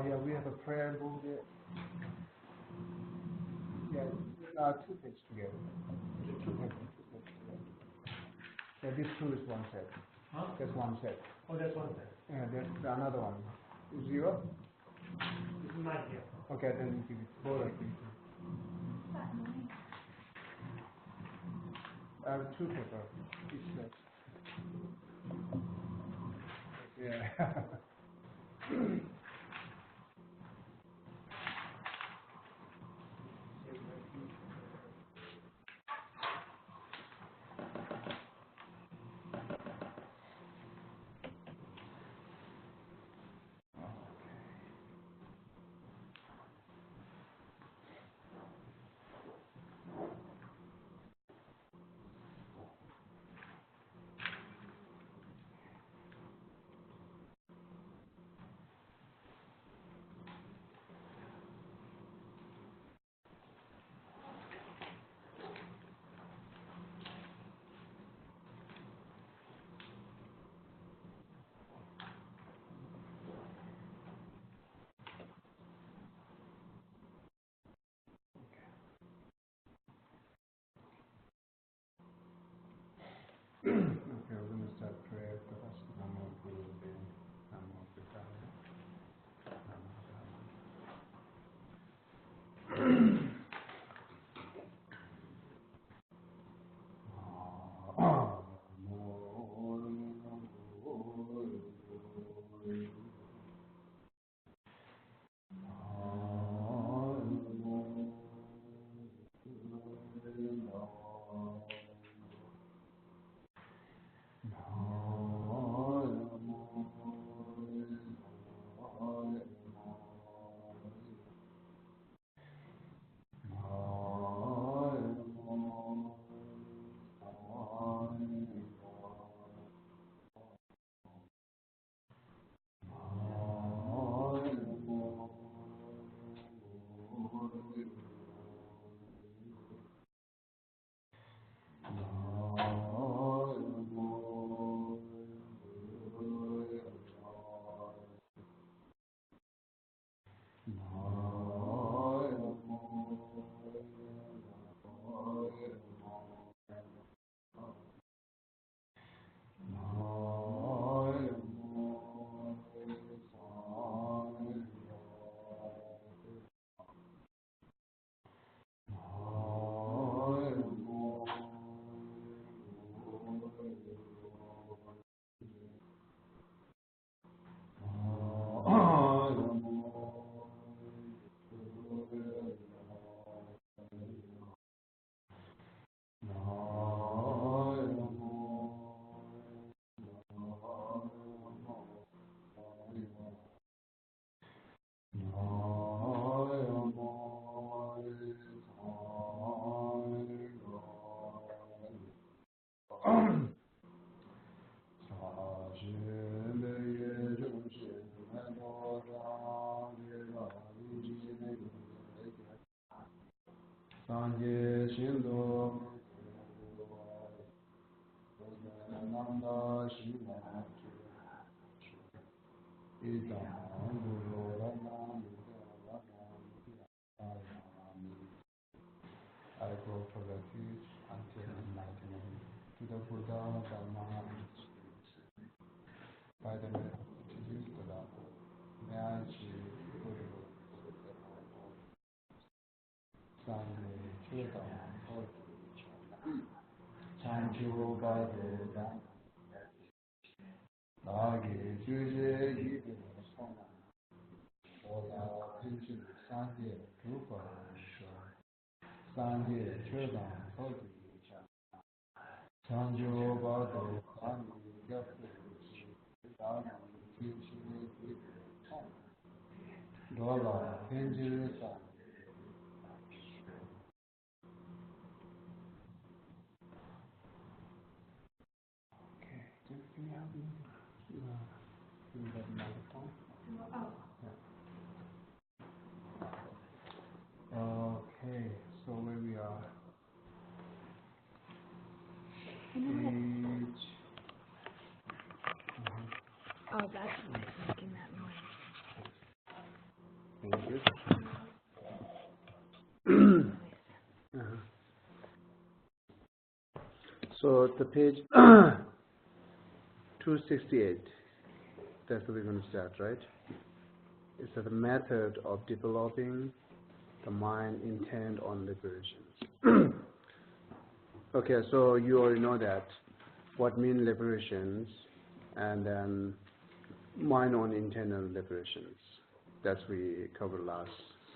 Yeah, we have a prayer book there. Yeah, two sets together. Two sets together. Yeah, these two is one set. Huh? That's one set. Oh, that's one set. Yeah, there's another one. Is zero? This is 9 here. Okay, then you give it both of you. I have two paper, each set. Yeah. Okay, we're going to start prayer first. Namo Gurudeva, Namo Buddhaya, Namo Sanje Shindo Nanda Shina Idam Guru Rana I go for refuge until enlightenment to the Buddha, Dharma, and Spirit. By the way, introduce the Dharma. May I achieve Guru Sanje Chudam Chanchu Bado Dan Dhargey Geshe Yibe Sona Ola Pinchil Sanje Rupa Sanje Chudam Soti Chanchu Bado Dan Yapu Dhargey Geshe Yibe Sona Ola Pinchil Sanje. Can you help me? Do that microphone? Yeah. Okay, so where we are? Page. Oh, that's making that noise. So the page 268, that's where we're going to start, right? It's the method of developing the mind intent on liberations. Okay, so you already know that what mean liberations, and then mind on intent on liberations. That's we covered last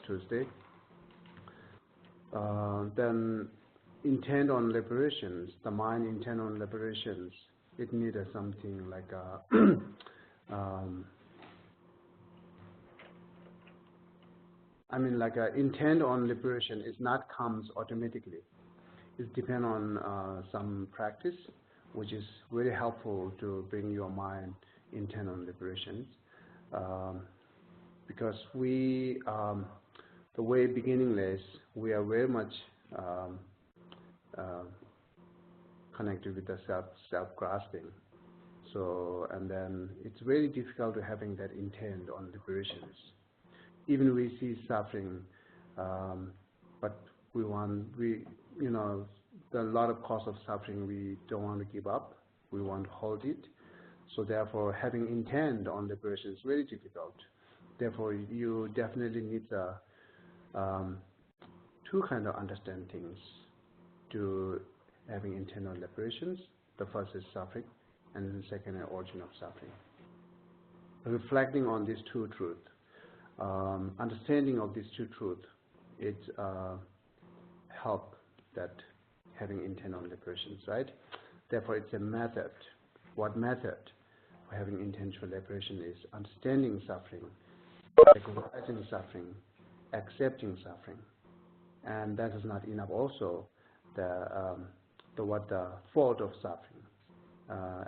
Tuesday. Then intent on liberations, the mind intent on liberations, it needed something like a like a intent on liberation is not comes automatically. It depends on some practice, which is very helpful to bring your mind intent on liberations. Because we, the way beginningless, we are very much connected with the self-grasping. So, and then it's very difficult to having that intent on liberations. Even we see suffering, but a lot of cause of suffering we don't want to give up. We want to hold it. So therefore, having intent on liberation is very difficult. Therefore, you definitely need two kind of understand things to having intent on liberations. The first is suffering, and the second is origin of suffering. Reflecting on these two truths, understanding of these two truths, it help that having intent on liberations, right? Therefore, it's a method. What method for having intentional liberation is understanding suffering, recognizing suffering, accepting suffering, and that is not enough. Also, what the fault of suffering,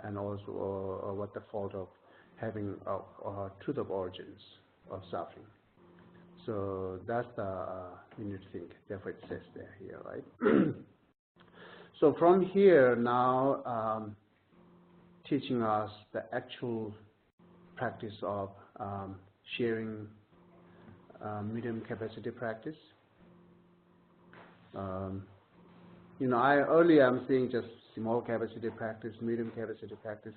and also what the fault of having truth of origins of suffering. So that's the we need to think. Therefore, it says there here, right? So from here now, teaching us the actual practice of sharing medium capacity practice. Earlier I'm saying just small capacity practice, medium capacity practice.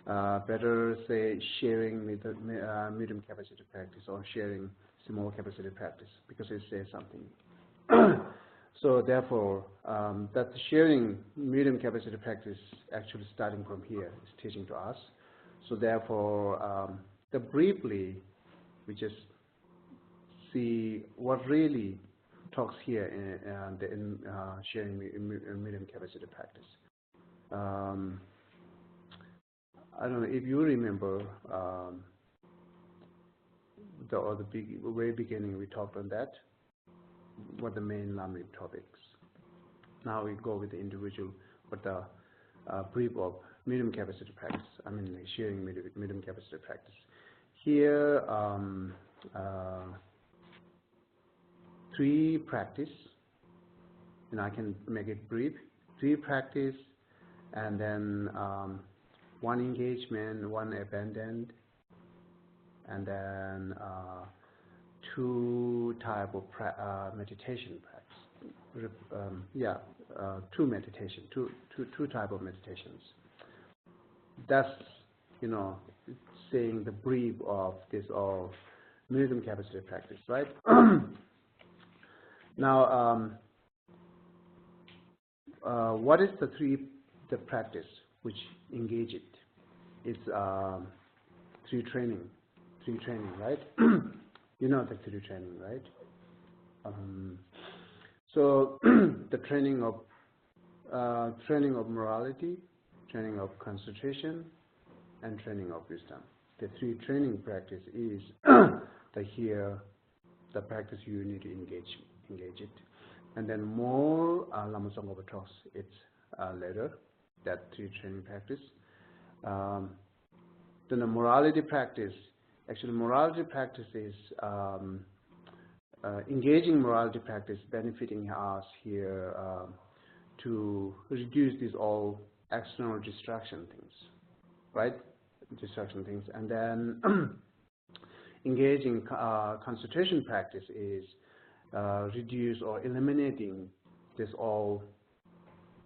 Better say sharing medium capacity practice or sharing small capacity practice, because it says something. So therefore, that sharing medium capacity practice actually starting from here is teaching to us. So therefore, briefly, we just see what really talks here in sharing medium capacity practice. I don't know if you remember the very beginning we talked on that, what the main Lamrim topics. Now we go with the individual, but the brief of medium capacity practice. Sharing medium capacity practice. Here, three practice, and I can make it brief. Three practice, and then one engagement, one abandoned, and then two type of meditation practice. Two meditation, two type of meditations. That's saying the brief of this of medium capacity practice, right? Now, what is the practice which engage it? It's three training, right? You know the three training, right? So the training of morality, training of concentration, and training of wisdom. The three training practice is the practice you need to engage it, and then more Lama Tsongkhapa talks it's later, that three training practice. Then the morality practice. Actually, morality practice is engaging morality practice, benefiting us here to reduce these all external distraction things, right? Distraction things, and then engaging concentration practice is reduce or eliminating this all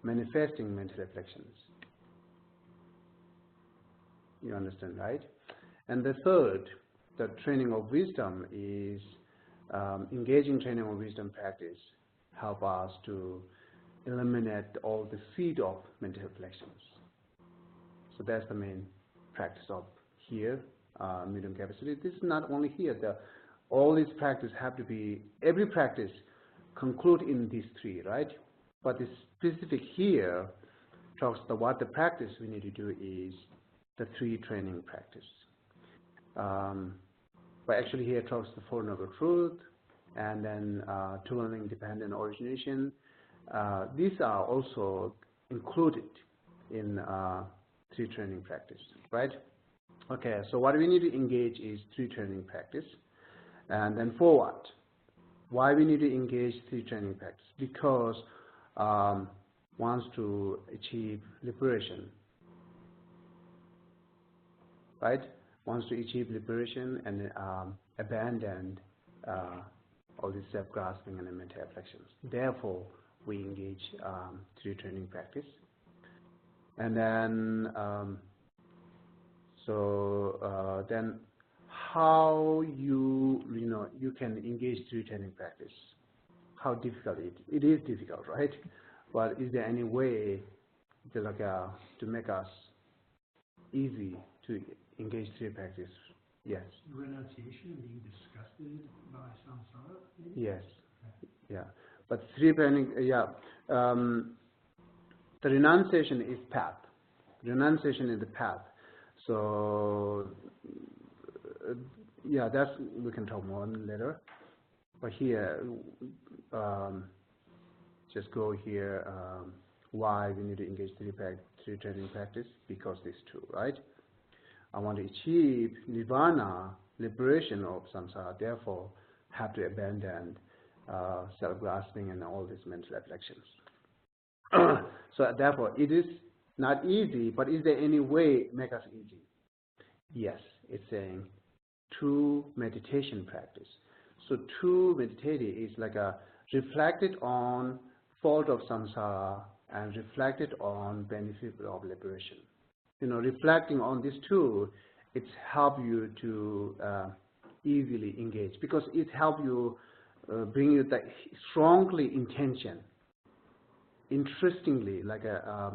manifesting mental reflections. You understand, right? And the third, the training of wisdom is engaging training of wisdom practice help us to eliminate all the seed of mental reflections. So that's the main practice of here, medium capacity. This is not only here. All these practice have to be, every practice conclude in these three, right? But the specific here talks about what the practice we need to do is the three training practice. But actually here talks the Four Noble Truth, and then two-learning dependent origination. These are also included in three training practice, right? Okay, so what we need to engage is three training practice. And then for what? Why we need to engage three training practice? Because wants to achieve liberation, right? Wants to achieve liberation and abandon all these self-grasping and mental afflictions. Therefore, we engage three training practice. And then, then how you can engage three training practice? How difficult it is difficult, right? But is there any way to make us easy to engage three practice? Yes. Renunciation being disgusted by samsara? Maybe? Yes. Okay. Yeah. But three training, the renunciation is path. Renunciation is the path. So that's we can talk more later. But here, just go here. Why we need to engage three training practice? Because these two, right? I want to achieve nirvana, liberation of samsara. Therefore, have to abandon self-grasping and all these mental afflictions. So therefore, it is not easy. But is there any way make us easy? Yes, it's saying true meditation practice. So true meditation is like a reflected on fault of samsara and reflected on benefit of liberation. Reflecting on these two, it's help you to easily engage because it help you bring you the strongly intention, interestingly, like a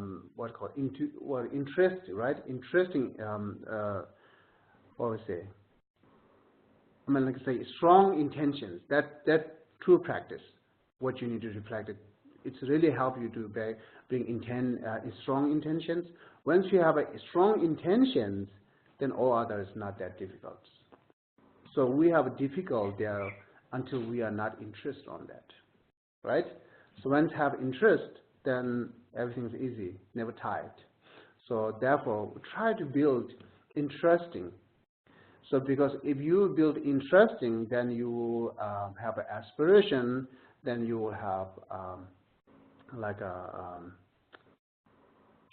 interest, right? Interesting. What would I say? I mean, like I say, strong intentions. That true practice. What you need to reflect it. It's really help you to bring strong intentions. Once you have strong intentions, then all other is not that difficult. So we have a difficult there until we are not interested on that, right? So once have interest, then everything is easy, never tired. So therefore, try to build interesting. So because if you build interesting, then you will have an aspiration, then you will have like a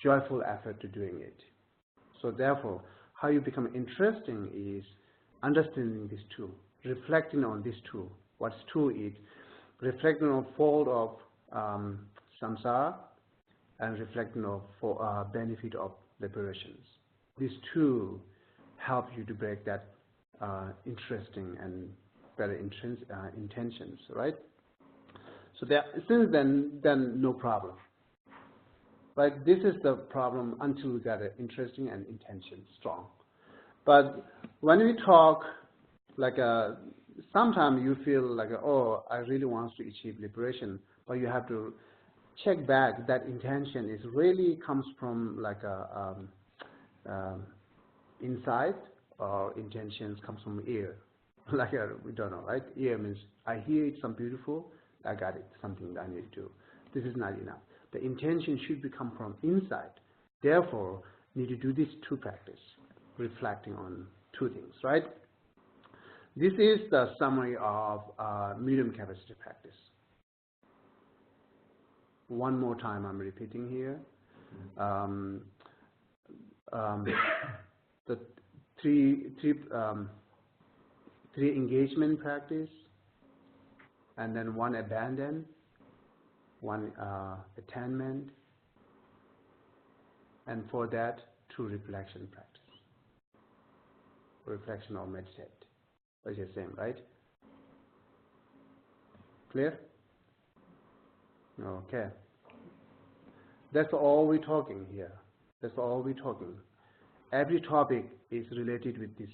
joyful effort to doing it. So therefore, how you become interesting is understanding these two, reflecting on these two. What's two is reflecting on fault of samsara and reflecting on benefit of liberations. These two help you to break that interesting and better intentions, right? So since then no problem. Right? This is the problem until we get interesting and intention strong. But when we talk, like sometimes you feel like, oh, I really want to achieve liberation, but you have to check back that intention is really comes from like a inside, or intentions comes from ear. Like we don't know, right? Ear means I hear it, some beautiful, I got it, something that I need to do. This is not enough. The intention should come from inside. Therefore, need to do these two practice, reflecting on two things, right? This is the summary of medium capacity practice. One more time, I'm repeating here. The three engagement practice, and then one abandon, one attainment, and for that, true reflection practice. Reflection or meditate. That's the same, right? Clear? Okay. That's all we're talking here. That's all we're talking. Every topic is related with this,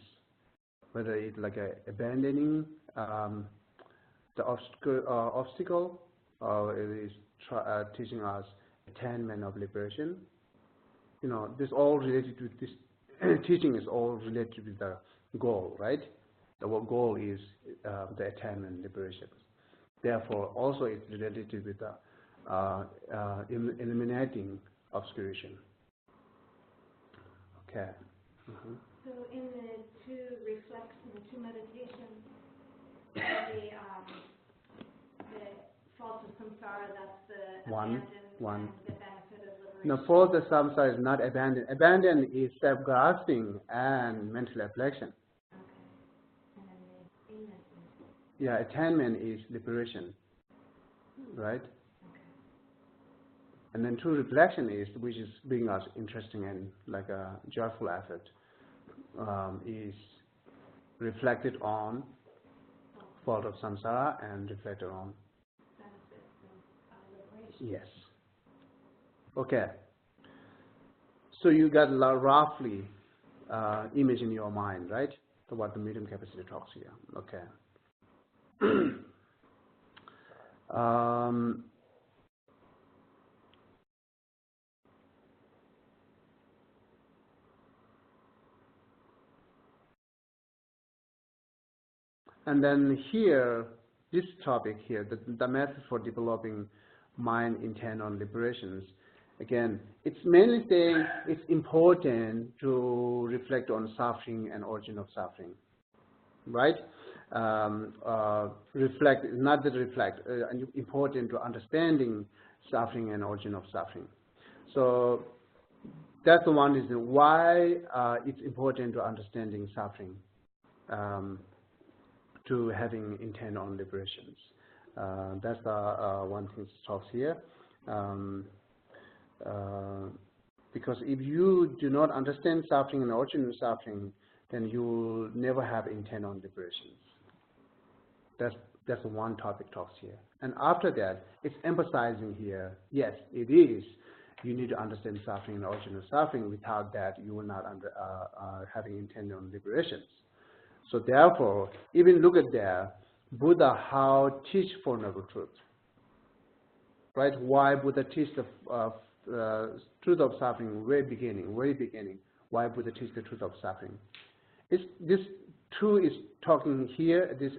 whether it's like abandoning the obstacle, or it is teaching us attainment of liberation. You know, this all related with this. Teaching is all related with the goal, right? The goal is the attainment, liberation. Therefore, also it's related with the eliminating obscuration. Okay. So in the two reflections, the two meditations, the fault of samsara, that's the abandon and the benefit of liberation. No, fault of samsara is not abandon. Abandon is self-grasping and mental affliction. Okay. And then the attainment is? Yeah, attainment is liberation, right? And then true reflection is, which is bringing us interesting and like a joyful effort, is reflected on fault of samsara and reflected on benefits of liberation. yes. Okay. So you got roughly image in your mind, right? So what the medium capacity talks here. Okay. And then here, this topic here, the method for developing mind intent on liberations, again, it's mainly saying it's important to reflect on suffering and origin of suffering, right? Reflect, not that reflect, important to understanding suffering and origin of suffering. So that's the one reason why it's important to understanding suffering. To having intent on liberations. That's the one thing that talks here. Because if you do not understand suffering and origin of suffering, then you will never have intent on liberations. That's one topic talks here. And after that, it's emphasizing here, yes, it is. You need to understand suffering and origin of suffering. Without that, you will not having intent on liberations. So therefore, even look at there, Buddha how teach Four Noble Truths, right? Why Buddha teach the truth of suffering very beginning. Why Buddha teach the truth of suffering? This truth is talking here. This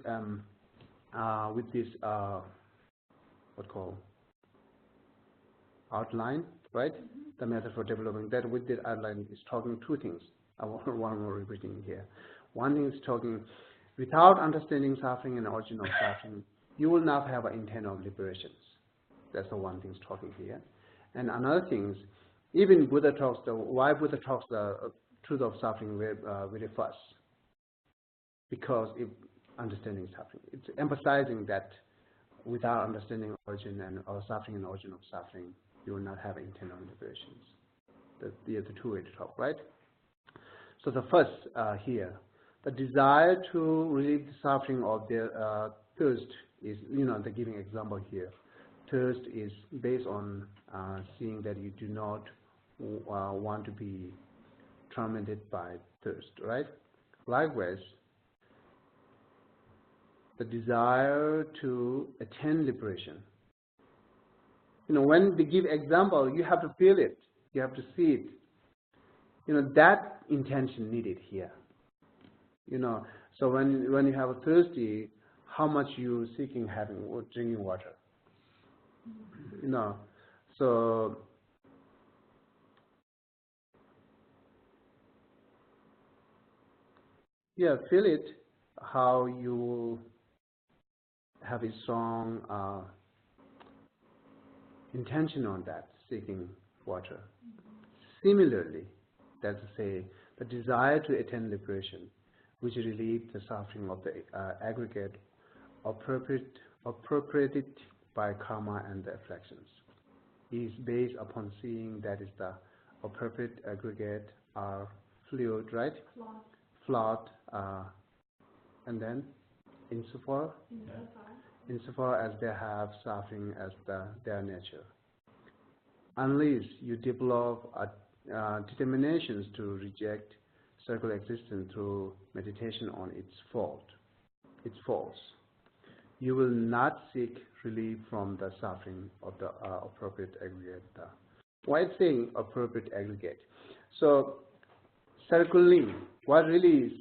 with this what called outline, right? The method for developing that with this outline is talking two things. I want one more repeating here. One thing is talking, without understanding suffering and origin of suffering, you will not have an intent of liberations. That's the one thing is talking here. And another thing is, even Buddha talks why Buddha talks the truth of suffering very first. Because if understanding suffering, it's emphasizing that without understanding origin or suffering and origin of suffering, you will not have intent of liberations. That's the two ways to talk, right? So the first here. The desire to relieve the suffering of their thirst is, the giving example here. Thirst is based on seeing that you do not want to be tormented by thirst, right? Likewise, the desire to attain liberation. When they give example, you have to feel it. You have to see it. That intention needed here. So when you have a thirsty, how much you seeking having or drinking water? So yeah, feel it how you have a strong intention on that, seeking water. Similarly, that's to say, the desire to attain liberation, which relieves the suffering of the aggregate appropriated by karma and the afflictions, is based upon seeing that is the appropriate aggregate are fluid, right? Flawed. Flawed, and then insofar as they have suffering as their nature. Unless you develop determinations to reject circular existence through meditation on its faults, you will not seek relief from the suffering of the appropriate aggregate. Why it's saying appropriate aggregate? So circling, what really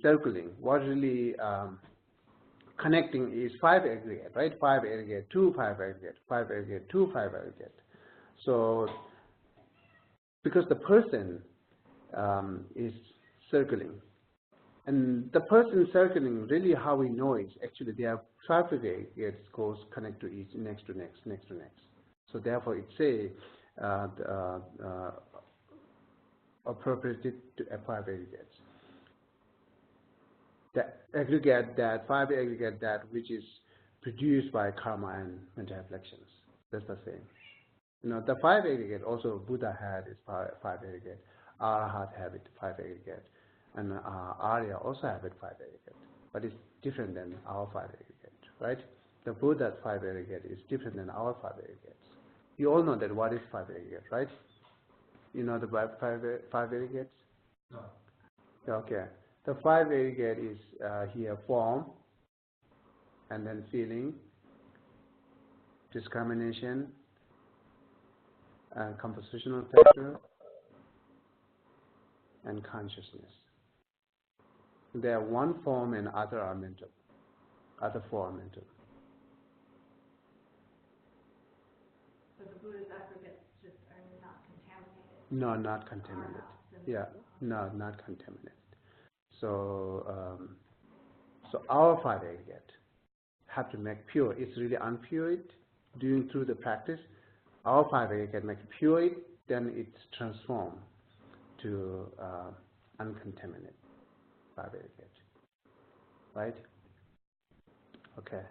connecting is 5 aggregate, right? 5 aggregate, 2 5 aggregate, 5 aggregate, 2 5 aggregate. So because the person is circling, and the person circling, really how we know is actually they have 5 aggregates goes connect to each, next to next, next to next. So therefore it say appropriated to 5 aggregates. The aggregate that 5 aggregate that which is produced by karma and mental reflections. That's the same. You know, the 5 aggregate also Buddha had is 5 aggregate, Arhat have it 5 aggregate, and Arya also have it 5 aggregate. But it's different than our 5 aggregate, right? The Buddha's 5 aggregate is different than our 5 aggregates. You all know that what is 5 aggregate, right? You know the 5 aggregates? No. Okay. The 5 aggregate is here form, and then feeling, discrimination, and compositional factor, and consciousness. They are one form and other are mental. Other four are mental. So the Buddha's aggregates just are not contaminated? No, not contaminated. Yeah, no, not contaminated. So, so our 5 aggregate have to make pure. It's really unpure. Through the practice, our 5 aggregate make pure. Then it's transformed to uncontaminated 5 aggregate. Right? Okay.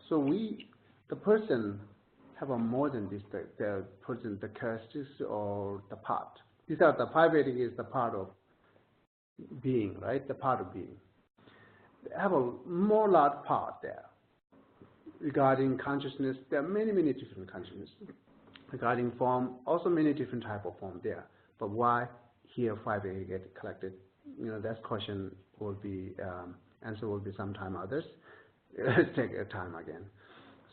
So the person have a more than this, the person, the characteristics or the part. These are the 5 aggregate is the part of being, right? The part of being. They have a more large part there. Regarding consciousness, there are many, many different consciousness. Regarding form, also many different type of form there. But why here 5 aggregate collected? You know, that question will be, answer will be sometime others. Let's take a time again.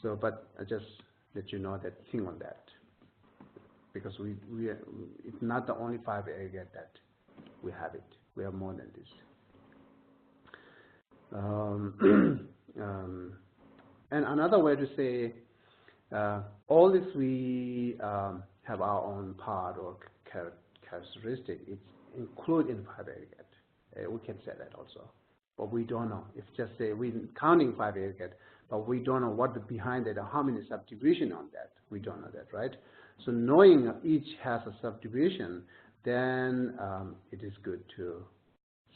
So, but I just let you know that think on that. Because it's not the only 5 aggregate that we have it. We have more than this. And another way to say, all this we have our own part or characteristic. It's included in 5 aggregate. We can say that also, but we don't know. If just say we're counting 5 aggregate, but we don't know what behind it or how many subdivision on that. We don't know that, right? So knowing each has a subdivision, then it is good to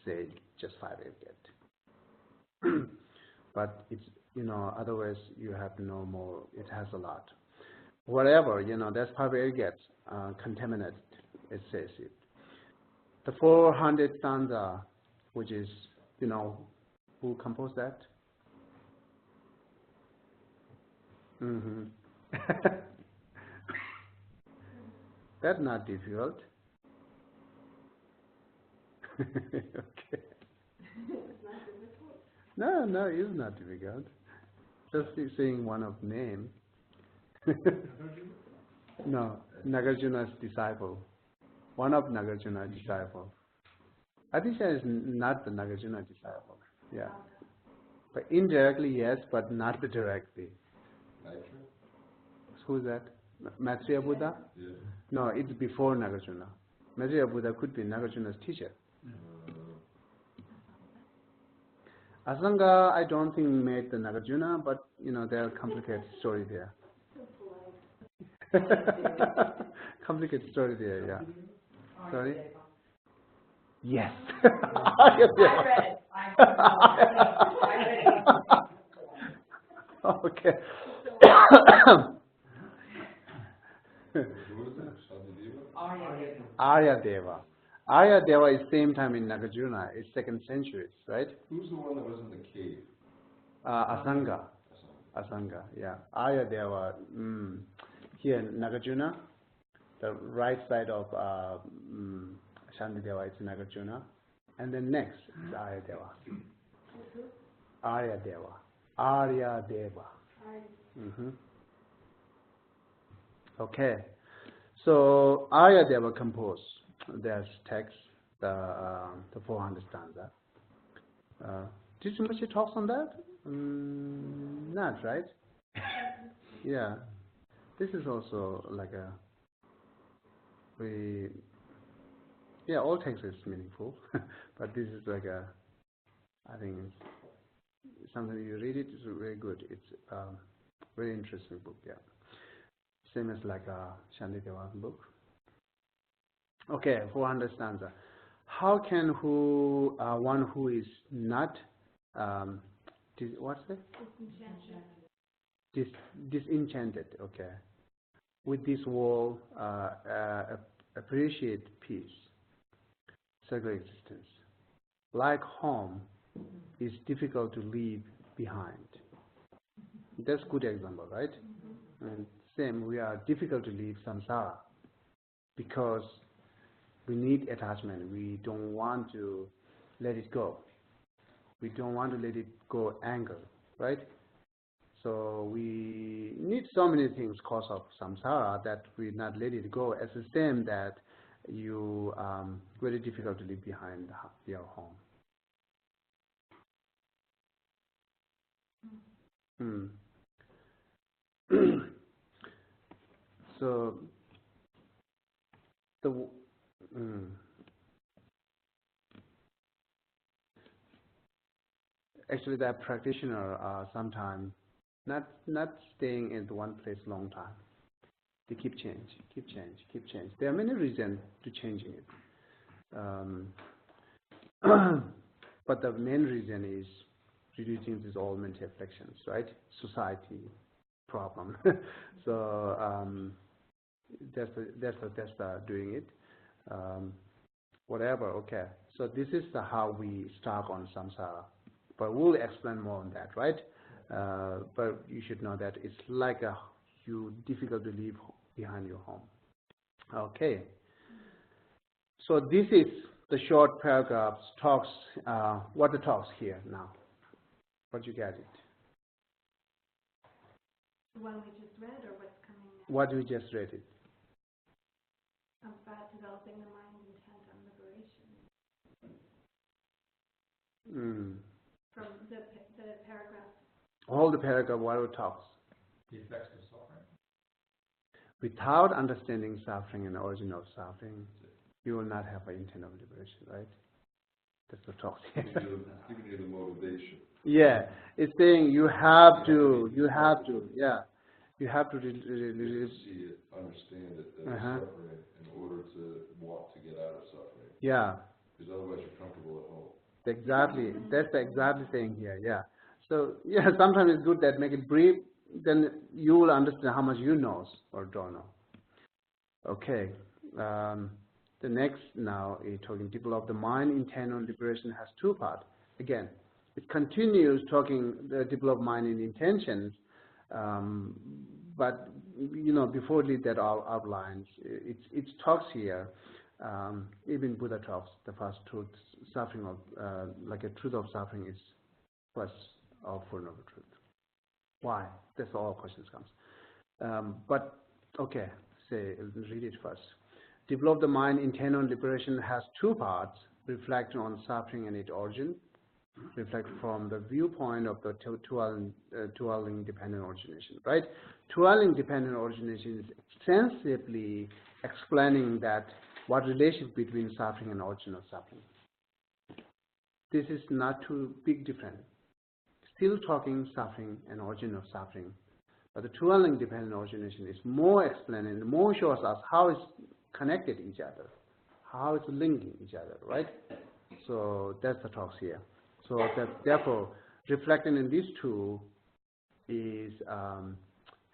say just 5 aggregate. But it's, you know, otherwise you have to know more. It has a lot. Whatever, you know, that's 5 aggregates contaminated. It says it. The 400 stanza, which is, you know, who composed that? That's not difficult. Okay. It's not difficult. No, it's not difficult. Just saying one of name. No, Nagarjuna's disciple. One of Nagarjuna's disciple. Atisha is not the Nagarjuna disciple. Yeah. But indirectly, yes, but not directly. Who's that? Maitreya Buddha? Yeah. No, it's before Nagarjuna. Maitreya Buddha could be Nagarjuna's teacher. Asanga, I don't think made the Nagarjuna, but you know, there are complicated story there. Complicated story there, yeah. Sorry? Yes. I read it. Arya Deva. Arya Deva is same time in Nagarjuna. It's 2nd century, right? Who's the one that was in the cave? Asanga. Asanga, yeah. Arya Deva. Here in Nagarjuna, the right side of Shantideva is Nagarjuna. And then next is Arya Deva. Arya Deva. Arya Deva. Okay. So Arya Deva composed. There's text, the 400 stanza. Did you much talks on that? Not, right? Yeah. This is also like a all text is meaningful, but this is like a, I think it's something you read it is very good. It's very interesting book, yeah. Same as like a Shantideva book. Okay, 400 stanza. How can one who is not what's it? Disenchanted. Okay. With this world, appreciate peace, circular existence. Like home is difficult to leave behind. That's good example, right? And same, we are difficult to leave samsara because we need attachment. We don't want to let it go. We don't want to let it go anger, right? So we need so many things cause of samsara that we not let it go. As the same that you very difficult to leave behind your home. So the actually that practitioner sometimes not staying in one place long time. They keep change. There are many reasons to changing it. But the main reason is reducing these all mental afflictions, right? Society problem. So that's doing it. Whatever. Okay. So this is how we start on samsara. But we'll explain more on that, right? But you should know that it's like you difficult to leave behind your home. Okay. So this is the short paragraphs talks. What the talks here now? What you get it? The one we just read, or what's coming next? What we just read it. About developing the mind intent on liberation. From the paragraph. All the paragraph, what it talks. The effects of suffering. Without understanding suffering and the origin of suffering, you will not have an intent of liberation, right? That's the talk. Giving you the motivation. Yeah, it's saying you have to really see it, understand it, that it's suffering in order to want to get out of suffering. Yeah. Because otherwise you're comfortable at home. Exactly. That's the exact thing here, yeah. So, yeah, sometimes it's good that make it brief, then you will understand how much you know or don't know. Okay. The next now is talking develop the mind intent on liberation has two parts. Again, it continues talking the develop mind in intentions, but before we leave that outlines, it talks here. Even Buddha talks the first truth, suffering of like a truth of suffering is first of Four Noble Truth. Why? That's all questions comes. But okay, read it first. Develop the mind intent on liberation has two parts: reflection on suffering and its origin. Reflect from the viewpoint of the two-link dependent origination, right? Two-link dependent origination is extensively explaining that what relation between suffering and origin of suffering. This is not too big difference. Still talking suffering and origin of suffering, but the two-link dependent origination is more explaining, more shows us how it's connected each other, how it's linking each other, right? So that's the talks here. So that therefore, reflecting in these two is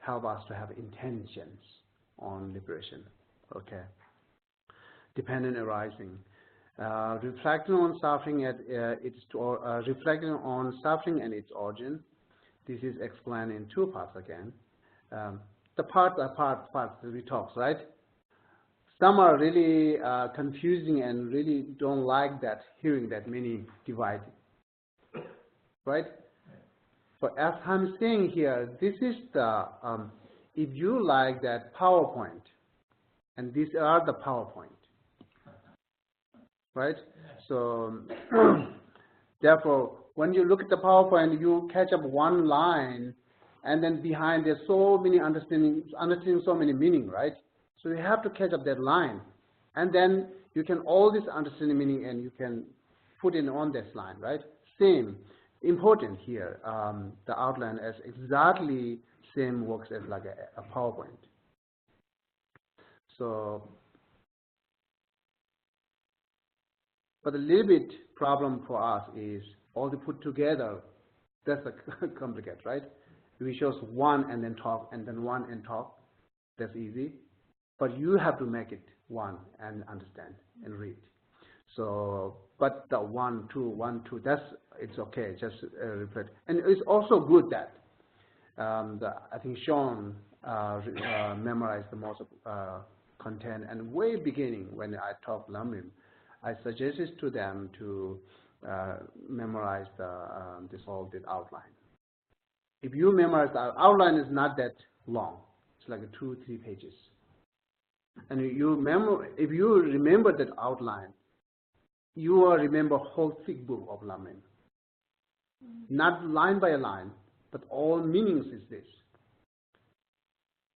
help us to have intentions on liberation. Okay. Dependent arising. Reflecting on suffering at reflecting on suffering and its origin. This is explained in two parts again. The part we talked, right? Some are really confusing and really don't like that, hearing that many divided, right? But as I'm saying here, this is the, if you like that PowerPoint, and these are the PowerPoint, right? So, therefore, when you look at the PowerPoint, you catch up one line, and then behind there's so many understanding so many meaning, right? So you have to catch up that line, and then you can always understand the meaning, and you can put it on this line, right? Same, important here. The outline as exactly same works as like a PowerPoint. So, but a little bit problem for us is all to put together. That's a complicated, right? We chose one and then talk, and then one and talk. That's easy. But you have to make it one and understand and read. So, but the 1, 2, 1, 2, it's okay. Just reflect, and it's also good that I think Sean memorized the most content. And way beginning when I taught Lamrim, I suggested to them to memorize this outline. If you memorize the outline, is not that long. It's like 2-3 pages. And if you remember that outline, you will remember whole thick book of Lamrim. Not line by line, but all meanings is this.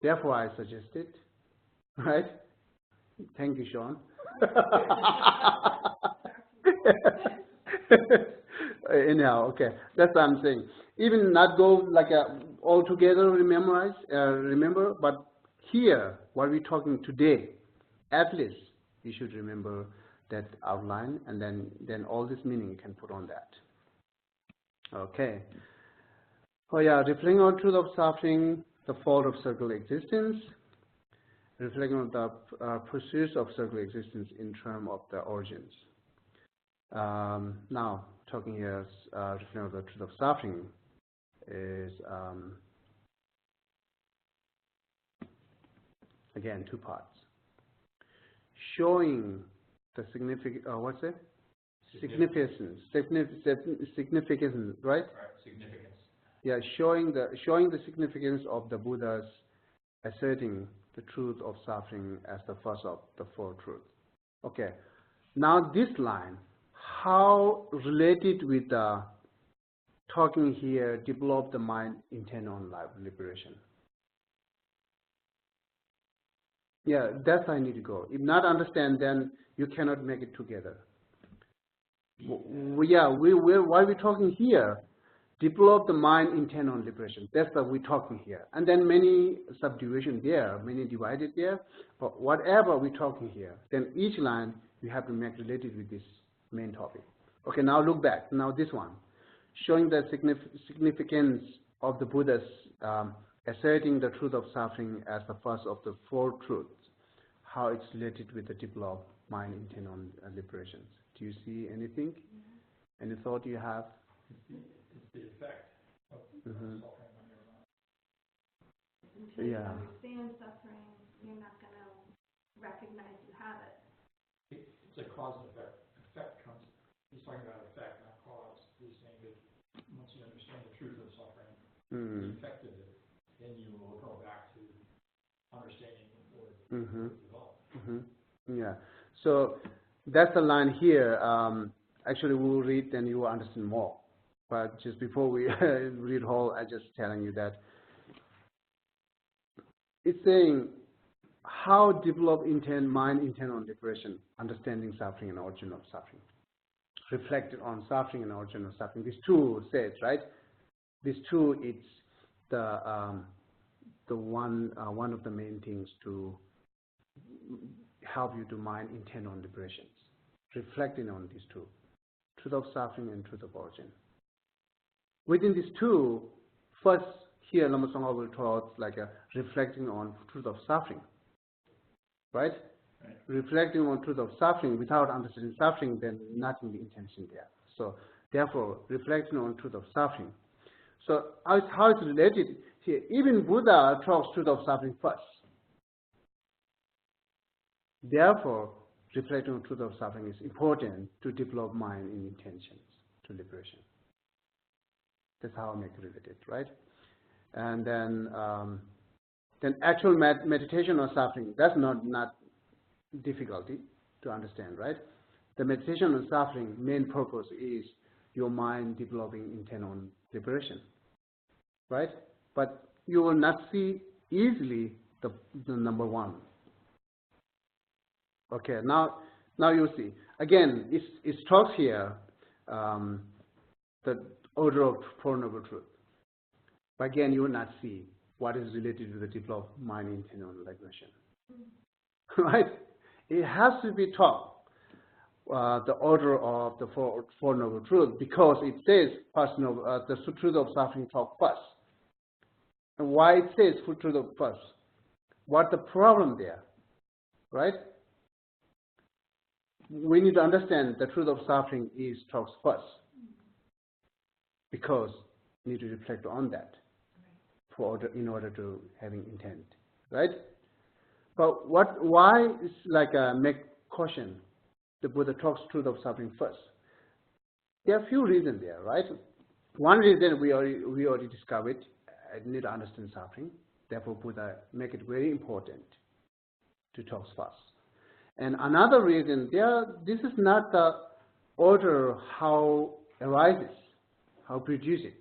Therefore, I suggested, right? Thank you, Sean. Anyhow, okay, that's what I'm saying. Even not go like all together remember, but here, what we're talking today, at least you should remember that outline, and then all this meaning you can put on that. Okay. Oh yeah, reflecting on truth of suffering, the fault of circular existence, reflecting on the pursuits of circular existence in terms of the origins. Now, talking here, reflecting on the truth of suffering is again 2 parts. Showing the significance, what's it? Significance, right? Right, significance. Yeah, showing the significance of the Buddha's asserting the truth of suffering as the first of the 4 truths. Okay, now this line, how related with the talking here, develop the mind intent on life liberation? Yeah, that's how I need to go. If not understand, then you cannot make it together. Why we're talking here, develop the mind intent on liberation. That's what we're talking here. And then many subdivision there, many divided there. But whatever we're talking here, then each line you have to make related with this main topic. Okay, now look back. Now this one, showing the significance of the Buddha's asserting the truth of suffering as the first of the 4 truths, how it's related with the developed mind intent on liberations. Do you see anything? Any thought you have? It's the effect of suffering on your mind. Until you understand suffering, you're not going to recognize you have it. It's a cause and effect. Effect comes, he's talking about effect, not cause. He's saying that once you understand the truth of suffering, the effect of it, then you will go back to understanding or develop. Yeah. So that's the line here. Actually, we'll read, then you will understand more. But just before we read whole, I'm just telling you that it's saying how develop mind intent on liberation, understanding suffering and origin of suffering, reflected on suffering and origin of suffering. These 2 says, right? These 2, it's the one of the main things to help you to mind intent on liberations, reflecting on these 2, truth of suffering and truth of origin. Within these 2, first here Lama Tsongkhapa will talk like reflecting on truth of suffering, right? Reflecting on truth of suffering without understanding suffering, then nothing the intention there. So therefore, reflecting on truth of suffering. So how it's related here? Even Buddha talks truth of suffering first. Therefore, reflecting on truth of suffering is important to develop mind in intentions to liberation. That's how I make it related, right? And then actual meditation on suffering, that's not difficulty to understand, right? The meditation on suffering main purpose is your mind developing intent on liberation, right? But you will not see easily the number one. Okay, now you see. Again, it talks here the order of Four Noble Truth. But again, you will not see what is related to the developed mind intent on liberation. Right? It has to be taught the order of the Four Noble Truths, because it says the truth of suffering talk first. And why it says full truth of first? What the problem there? Right? We need to understand the truth of suffering is talks first, because we need to reflect on that in order to having intent, right? But why is like a make caution? The Buddha talks truth of suffering first. There are a few reasons there, right? One reason we already discovered. I need to understand suffering. Therefore, Buddha make it very important to talk first. And another reason, this is not the order how arises, how produce it.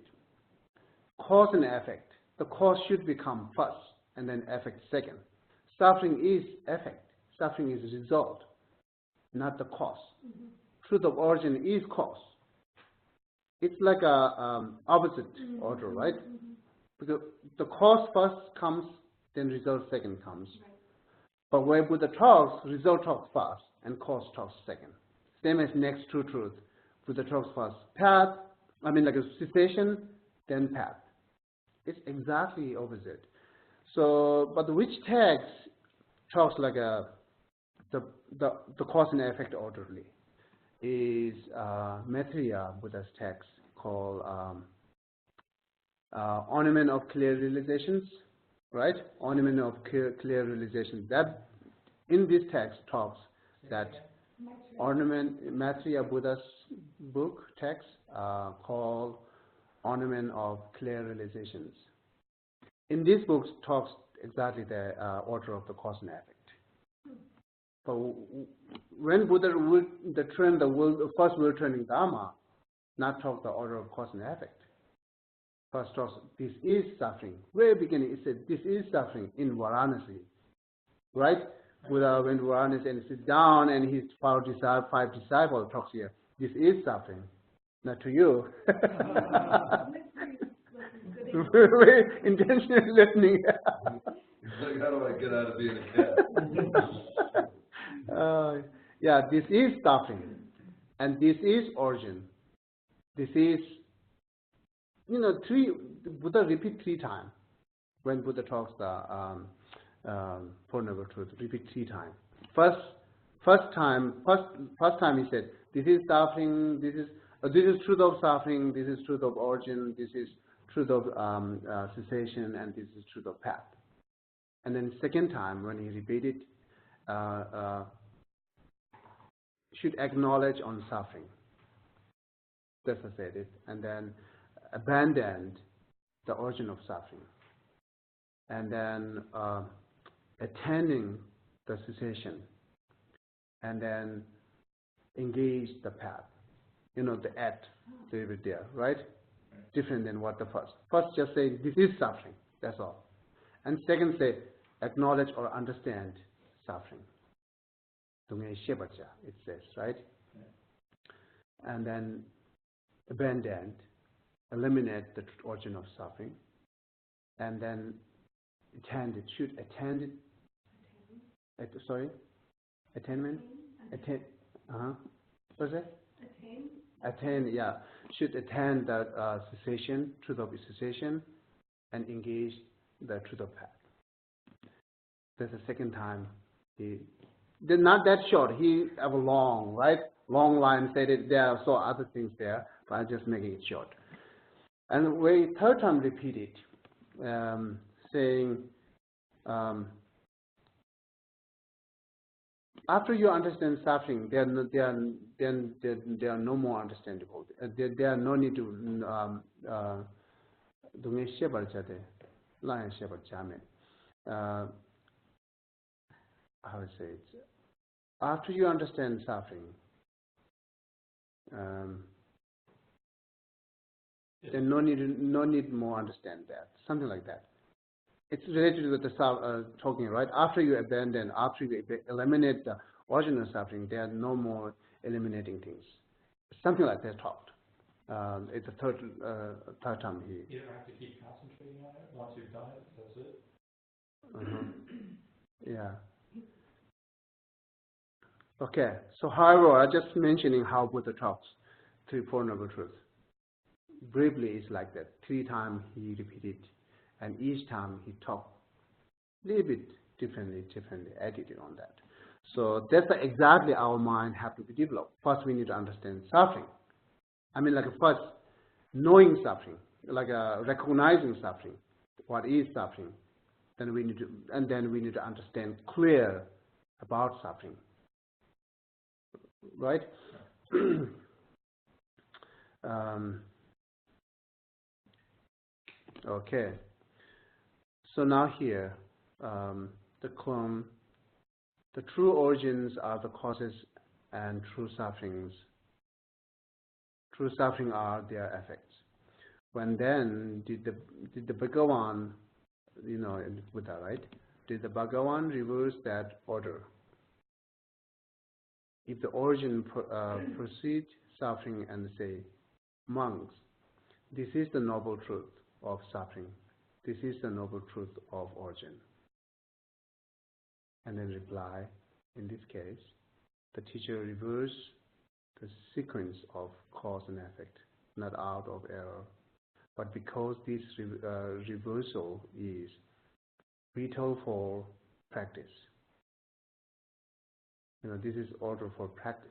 Cause and effect. The cause should become first, and then effect second. Suffering is effect. Suffering is result, not the cause. Truth of origin is cause. It's like a opposite order, right? Because the cause first comes, then result second comes. But where Buddha talks, result talks first, and cause talks second. Same as next true truth. Buddha talks first. Path, like a cessation, then path. It's exactly opposite. So, but which text talks like the cause and effect orderly is Maitreya Buddha's text called Ornament of Clear Realizations, right? Ornament of Clear Realizations. That in this text talks that Maitreya Buddha's book text called Ornament of Clear Realizations. In this book talks exactly the order of the cause and effect. But when Buddha the first world training Dharma, not talk the order of cause and effect. First talks, this is suffering. Very beginning, it said, this is suffering in Varanasi. Right? Buddha went to Varanasi and sit down, and his five disciples talks here. This is suffering. Not to you. Very intentional listening. Like, how do I get out of being a cat? Yeah, this is suffering. And this is origin. This is, Buddha repeat 3 times. When Buddha talks the Four Noble Truths, repeat 3 times. First time he said, this is suffering, this is truth of suffering, this is truth of origin, this is truth of cessation, and this is truth of path. And then second time when he repeated, should acknowledge on suffering. That's what I said it. And then abandoned the origin of suffering. And then attending the cessation. And then engage the path. The act, there, right? Different than what the first. First just say, this is suffering. That's all. And second say, acknowledge or understand suffering. It says, right? And then abandon, eliminate the origin of suffering, and then attend it. Should attend it. Attainment. What's that? Attain. Yeah. Should attend the cessation, truth of cessation, and engage the truth of path. That's the second time they're not that short. He have a long, right? Long line said it. There are so other things there, but I'm just making it short. And we third time repeat it, saying, after you understand suffering, they are no more understandable. There are no need to how to say it? After you understand suffering, then no need more understand that. Something like that. It's related with the talking, right? After you abandon, after you eliminate the original suffering, there are no more eliminating things. Something like that talked. It's the third time he. You don't have to keep concentrating on it. Once you've done it, that's it. Yeah. Okay. So, however, I'm just mentioning how Buddha talks. 3 Four Noble Truths. Briefly, it's like that. 3 times he repeated, and each time he talked a little bit differently attitude on that. So that's exactly our mind have to be developed. First, we need to understand suffering. I mean, like first knowing suffering, like recognizing suffering. What is suffering? Then we need to understand clear about suffering. Right? Okay. So now here, the true origins are the causes and true sufferings. True suffering are their effects. When then did the Bhagavan, in Buddha, right? Did the Bhagavan reverse that order? If the origin proceeds suffering and say, monks, this is the noble truth of suffering. This is the noble truth of origin. And then reply, in this case, the teacher reverses the sequence of cause and effect, not out of error, but because this reversal is vital for practice. This is order for practice.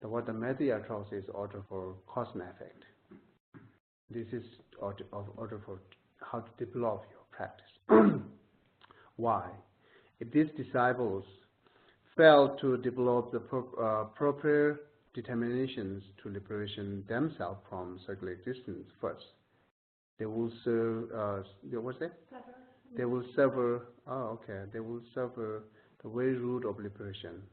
What the Madhya talks is order for cause and effect. This is order for how to develop your practice. Why? If these disciples fail to develop the proper determinations to liberation themselves from circular existence first, they will serve. What's that? They will suffer. Oh, okay. They will suffer the very root of liberation.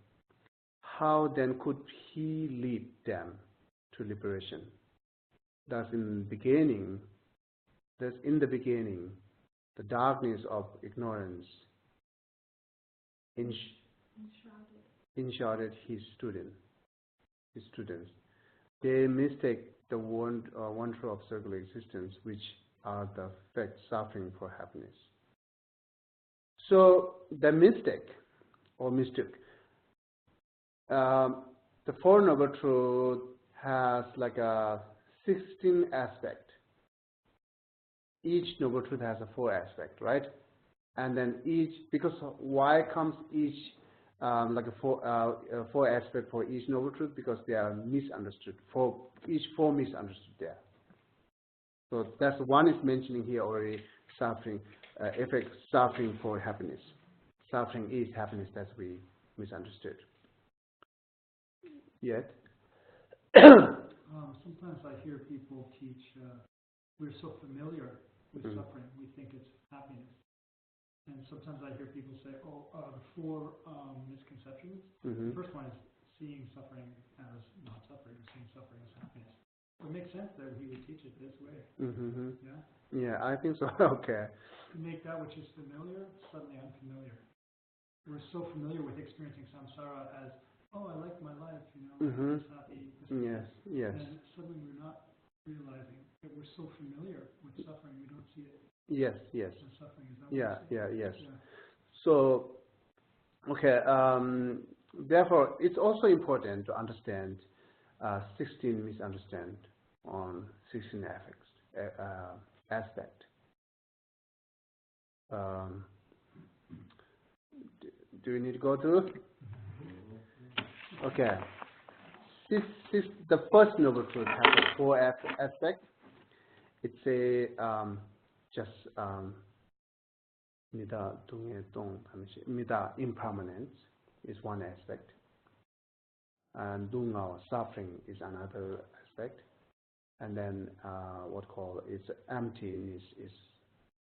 How then could he lead them to liberation? Thus, in the beginning, the darkness of ignorance enshrouded his students. They mistake the wonder of circular existence, which are the effect suffering for happiness. So the mistake or mystic, the Four Noble Truth has like a 16 aspect. Each Noble Truth has a 4 aspect, right? And then because why comes each like a 4 aspect for each Noble Truth? Because they are misunderstood. Each 4 misunderstood there. So that's one is mentioning here already. Suffering, effect suffering for happiness. Suffering is happiness. That's we misunderstood. Yet. Sometimes I hear people teach, we're so familiar with suffering, we think it's happiness. And sometimes I hear people say, the 4 misconceptions. The first one is seeing suffering as not suffering, seeing suffering as happiness. It makes sense that he would teach it this way. Yeah? Yeah, I think so. Okay. To make that which is familiar suddenly unfamiliar. We're so familiar with experiencing samsara as, I like my life, I'm just happy. Yes. And suddenly we're not realizing that we're so familiar with suffering, we don't see it. Yes. And suffering is Yes. Yeah. So, okay. Therefore, it's also important to understand 16 misunderstand on 16 aspect. do we need to go through? Okay. This the first noble truth has 4 aspects. It's a just mida impermanence is one aspect, and dunga suffering is another aspect, and then what called is emptiness is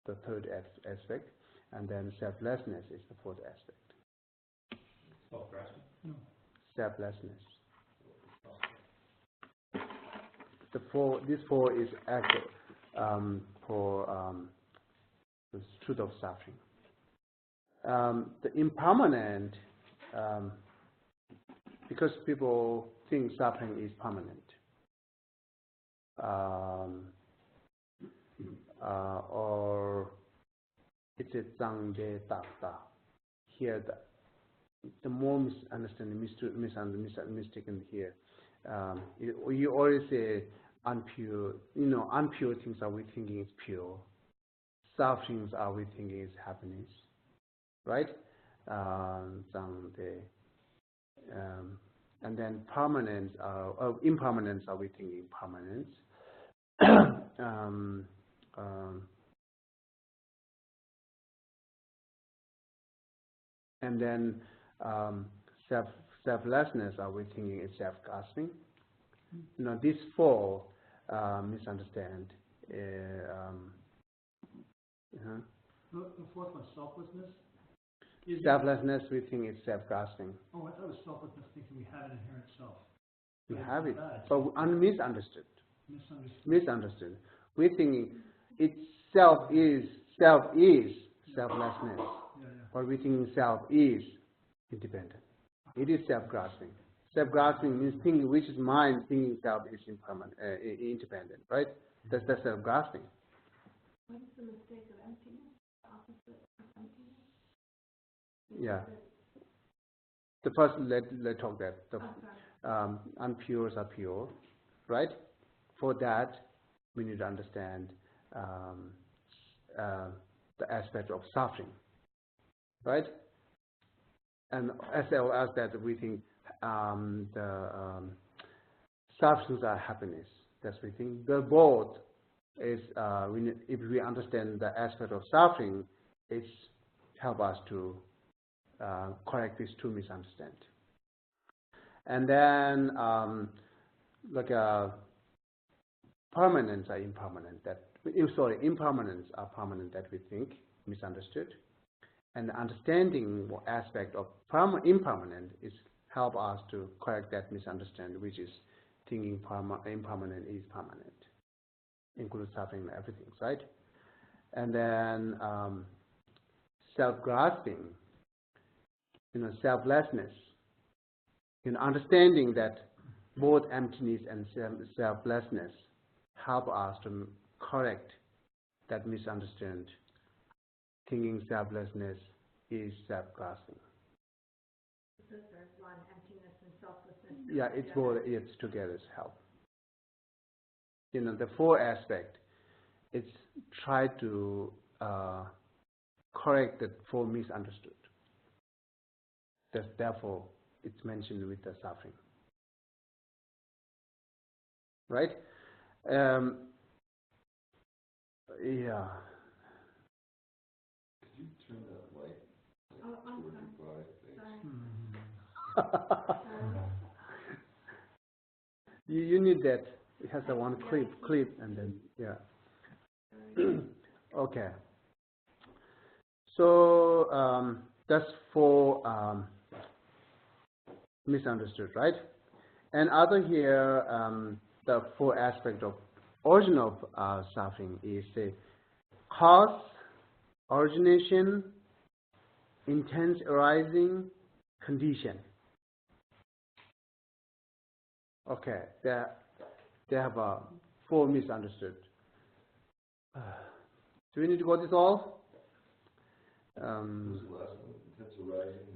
the third aspect, and then selflessness is the fourth aspect. Self-grasping? No. Selflessness. These 4 is actual for the truth of suffering. The impermanent, because people think suffering is permanent, or it's a zangde takta. Here, the more mistaken here. You always say unpure. Unpure things are we thinking is pure. Sufferings are we thinking is happiness, right? And then permanence, impermanence are we thinking permanence. And then selflessness are we thinking is self-grasping. These 4 misunderstand. The fourth one, selflessness? Selflessness we think is self-grasping. Oh, I thought it was selflessness, thinking we have an inherent self. We have it, Bad. but misunderstood. Misunderstood. We think it's self is selflessness, Yeah. but we think self is independent. It is self-grasping. Self-grasping means thinking, which is mind, thinking self is independent, right? That's self-grasping. What is the mistake of emptiness? The opposite of emptiness? Yeah. The first, let's talk that. The unpures are pure, right? For that, we need to understand the aspect of suffering, right? And as well as that, we think the sufferings are happiness. That's we think. The both is if we understand the aspect of suffering, it's help us to correct these 2 misunderstandings. And then permanence are impermanent. Impermanence are permanent that we think misunderstood. And the understanding aspect of impermanent is help us to correct that misunderstanding, which is thinking impermanent is permanent, includes suffering and everything, right? And then self-grasping, selflessness, understanding that both emptiness and selflessness help us to correct that misunderstanding. Thinking selflessness is self-grasping. So there's one, emptiness and selflessness. Yeah, it's both. It's together help. The 4 aspect. It's try to correct the 4 misunderstood. Therefore, it's mentioned with the suffering. Right? Yeah. Could you turn that light? Oh, I'm Sorry. You need that. It has the one clip, and then yeah. Okay. So that's 4 misunderstood, right? And other here, the 4 aspect of origin of suffering is cause, origination, intense arising, condition. Okay, they have 4 misunderstood. Do we need to go this all? Who's the last one? Intense arising.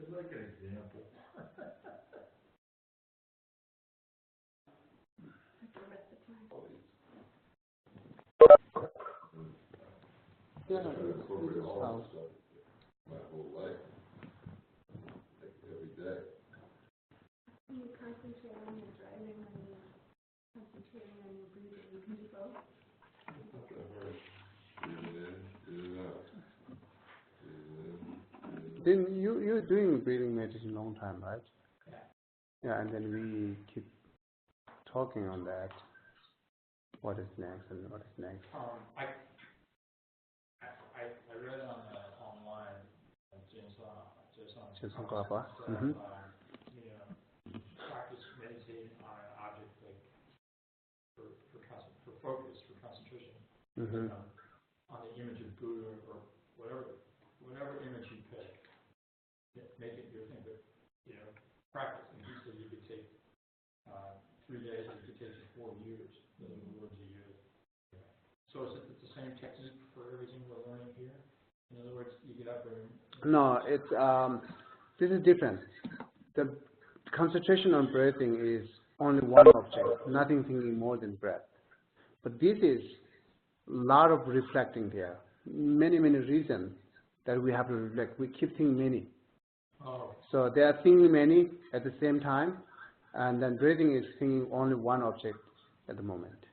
I'd like an example. Yeah, I incorporate this is all how. this stuff my whole life, like every day. You concentrate on your driving and you're concentrating on your breathing. You can do both. Not that hard. In and out. Then you're doing breathing meditation a long time, right? Yeah. Yeah, and then we keep talking on that. What is next and what is next? I read online James Klapa. Practice meditating on an object like for focus, for concentration, on the image of Buddha or whatever image you pick, make it your thing. But practice. And he said you could take 3 days, it could take you 4 years. Those are the words he used. So is it the same technique for everything we're learning here? In other words, you get up and... No, it's this is different. The concentration on breathing is only one object, nothing thinking more than breath. But this is a lot of reflecting there. Many reasons that we have to reflect. We keep thinking many. Oh. So they are thinking many at the same time, and then breathing is thinking only one object at the moment.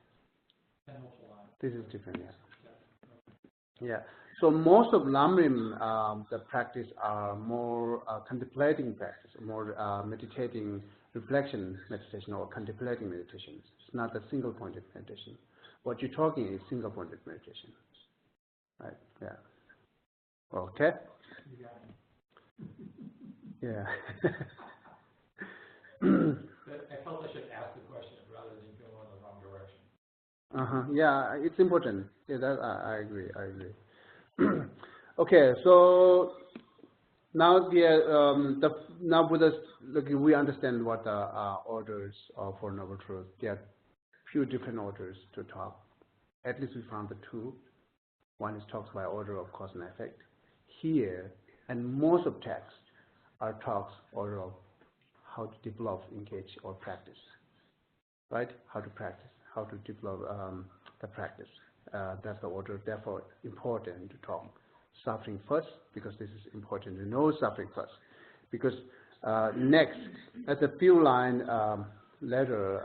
This is different, yeah. Yeah. So most of Lamrim, the practice are more contemplating practice, more meditating, reflection meditation or contemplating meditation. It's not a single-pointed meditation. What you're talking is single-pointed meditation, right? Yeah. Okay. Yeah. I felt I should ask the question rather than go in the wrong direction. Yeah, it's important. Yeah, that I agree. Okay, so now now Buddha's we understand what the orders are for Noble Truth. There are few different orders to talk. At least we found the two. One is talks by order of cause and effect. Here, and most of texts our talks order of how to develop, engage, or practice, right? How to practice, how to develop the practice. That's the order. Therefore, important to talk suffering first, because this is important to know suffering first. Because next, at the few line letter,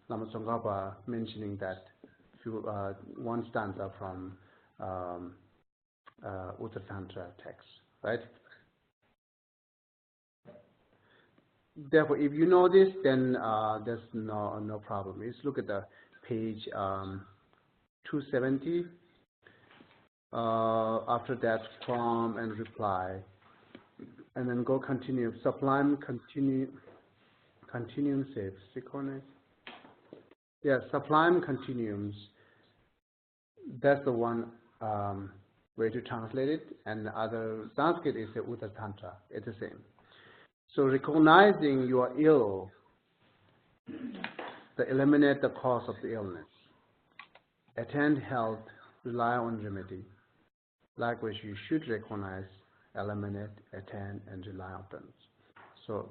Lama Tsongkhapa mentioning that one stanza from Uttara Tantra text, right? Therefore, if you know this, then there's no problem. Let's look at the page 270. After that, form and reply, and then go continue. Sublime continuum safe. Yeah, sublime continuums. That's the one way to translate it, and the other Sanskrit is the Uttara Tantra. It's the same. So recognizing you are ill, to eliminate the cause of the illness. Attend health, rely on remedy. Likewise, you should recognize, eliminate, attend, and rely on them. So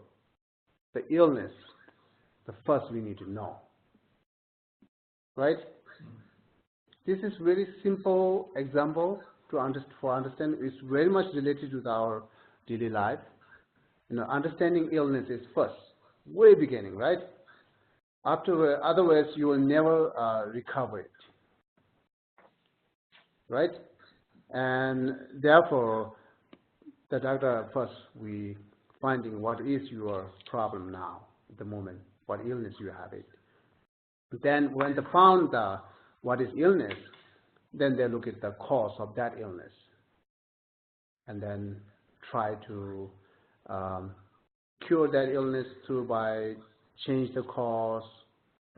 the illness, the first we need to know. Right? This is very simple example for understand. It's very much related with our daily life. Understanding illness is first, way beginning, right? Otherwise, you will never recover it, right? And therefore, the doctor first we finding what is your problem now at the moment, what illness you have it. Then when they found what is illness, then they look at the cause of that illness, and then try to cure that illness by change the cause,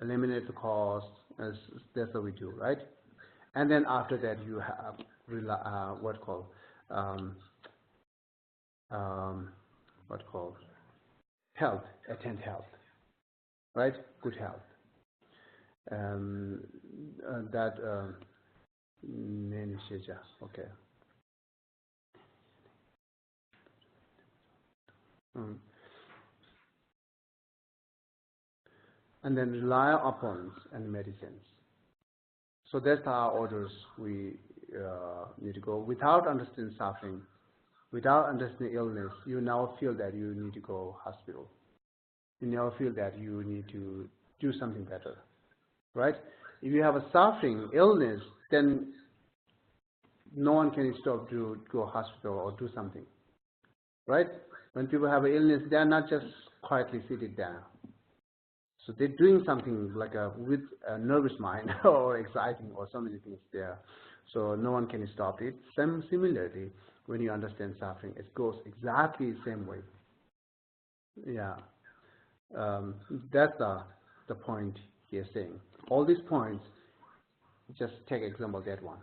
eliminate the cause. That's what we do, right? And then after that, you have health, attend health, right? Good health. Okay. And then rely upon and medicines. So that's our orders we need to go. Without understanding suffering, without understanding illness, you now feel that you need to go hospital. You now feel that you need to do something better, right? If you have a suffering, illness, then no one can stop to go hospital or do something, right? When people have an illness, they are not just quietly seated down. So they're doing something like with a nervous mind or exciting or so many things there. So no one can stop it. Similarly, when you understand suffering, it goes exactly the same way. Yeah. That's the point he's saying. All these points, just take example that one.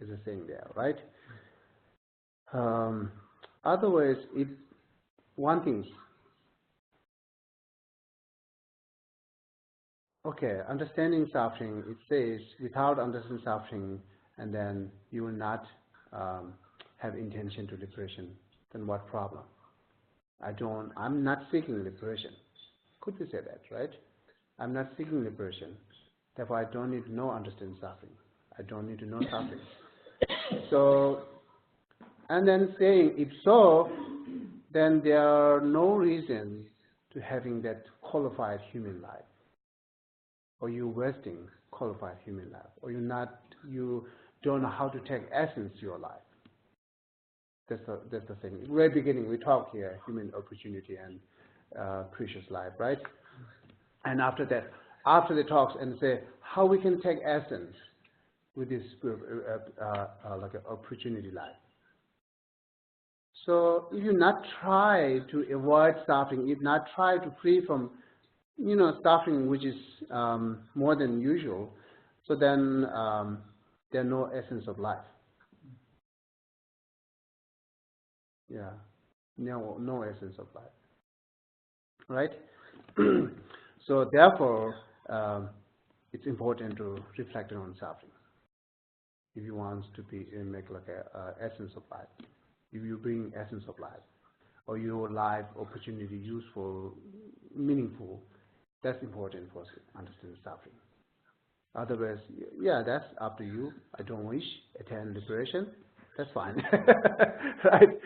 Is the same there, right? Otherwise, one thing. Okay, understanding suffering, it says, without understanding suffering, and then you will not have intention to liberation, then what problem? I'm not seeking liberation. Could we say that, right? I'm not seeking liberation. Therefore, I don't need to know understand suffering. I don't need to know suffering. So, and then saying, if so, then there are no reason to having that qualified human life. Or you wasting qualified human life, or you don't know how to take essence to your life. That's the thing. Very beginning, we talk here human opportunity and precious life, right? And after that, after the talks and say how we can take essence with this like an opportunity life. So if you not try to avoid suffering, if not try to free from suffering which is more than usual, so then there's no essence of life. Yeah, no essence of life. Right? So therefore, it's important to reflect on suffering. If you want to make like a essence of life, if you bring essence of life. or your life opportunity useful, meaningful. That's important for understanding suffering. Otherwise, yeah, that's up to you. I don't wish attain liberation. That's fine, right?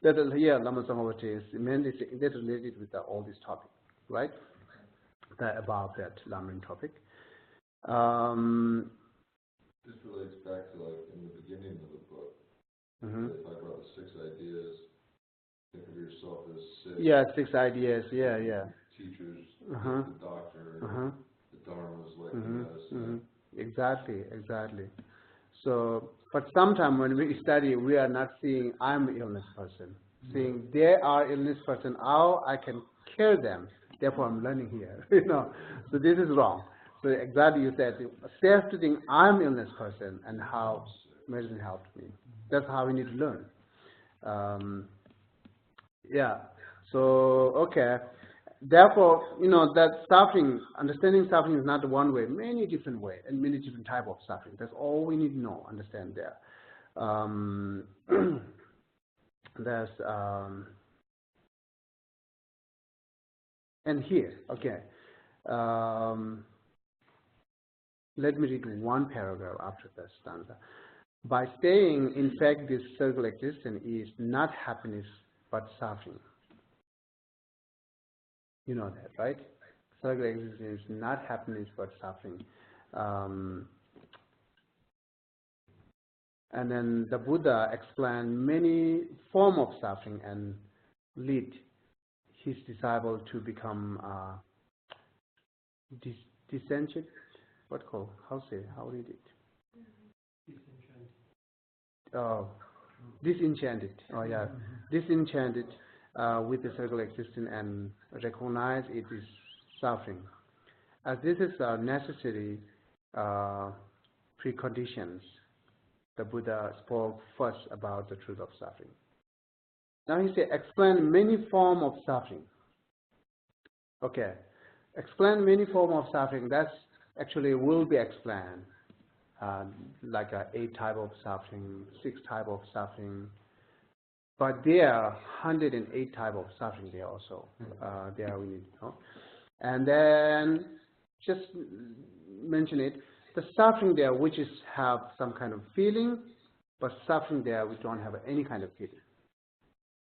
That here, Lama Samavati is mainly that related with all this topic, right? About that Lamarin topic. This relates back to like in the beginning of the book. They talk about the 6 ideas. Think of yourself as 6. Yeah, 6 ideas. Yeah. Teachers, the doctor, the dharmas, like the medicine. Exactly. So, but sometimes when we study, we are not seeing I'm an illness person. Seeing they are illness person, how I can cure them. Therefore, I'm learning here. So this is wrong. So exactly you said, self to think I'm illness person and how medicine helped me. That's how we need to learn. Yeah. So okay. Therefore, that suffering, understanding suffering is not one way, many different ways and many different type of suffering. That's all we need to know, understand there. There's and here, okay. Let me read one paragraph after that stanza. By staying, in fact, this circle existence is not happiness but suffering. You know that, right? Circle existence is not happiness but suffering. And then the Buddha explained many forms of suffering and lead his disciple to become disenchanted. What called? How read it? Disenchanted. Oh yeah, disenchanted with the circle existence and recognize it is suffering. As this is a necessary preconditions, the Buddha spoke first about the truth of suffering. Now he said, explain many forms of suffering. Okay, explain many forms of suffering. That's actually will be explained. Like 8 type of suffering, 6 type of suffering. But there are 108 type of suffering there also. There we need to know. And then just mention it. The suffering there which is have some kind of feeling, but suffering there we don't have any kind of feeling.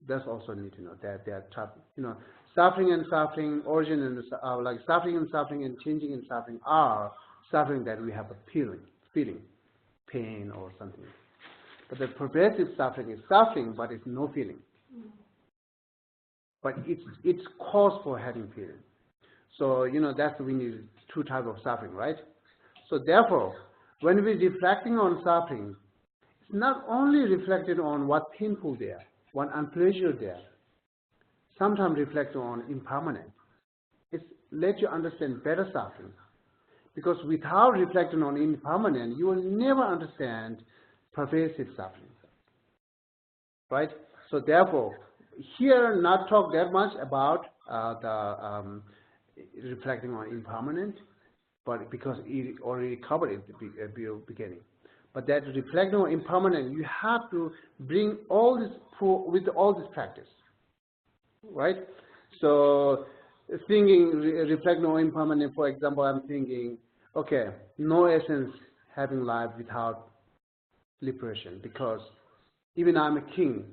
That's also need to know that they are tough. Suffering and suffering, origin and like suffering and changing and suffering are suffering that we have a feeling, pain or something. But the progressive suffering is suffering, but it's no feeling. But it's cause for having feeling. So that's we need 2 types of suffering, right? So therefore, when we're reflecting on suffering, it's not only reflected on what painful there, what unpleasure there. Sometimes reflect on impermanent. It's let you understand better suffering. Because without reflecting on impermanent, you will never understand pervasive suffering. Right? So therefore, here not talk that much about the reflecting on impermanent, but because it already covered it at the beginning. But that reflecting on impermanent, you have to bring all this with all this practice. Right? So thinking, reflecting on impermanent, for example, I'm thinking, okay, no essence having life without liberation, because even I'm a king,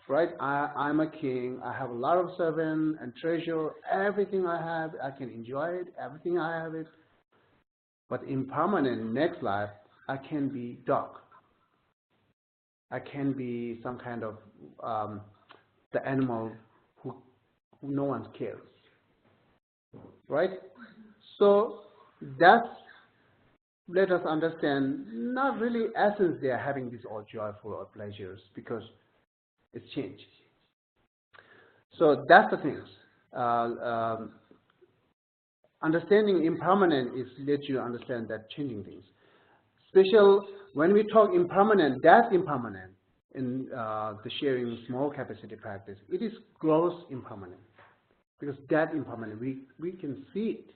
right? I'm a king, I have a lot of servants and treasure, everything I have, I can enjoy it, everything I have it. But impermanent next life, I can be dog. I can be some kind of the animal who no one cares, right? So that's let us understand not really essence they are having this all joyful or pleasures because it's changed. So that's the things. Understanding impermanent is let you understand that changing things. Special when we talk impermanent, that's impermanent in the sharing small capacity practice. It is gross impermanent because that impermanent we can see it.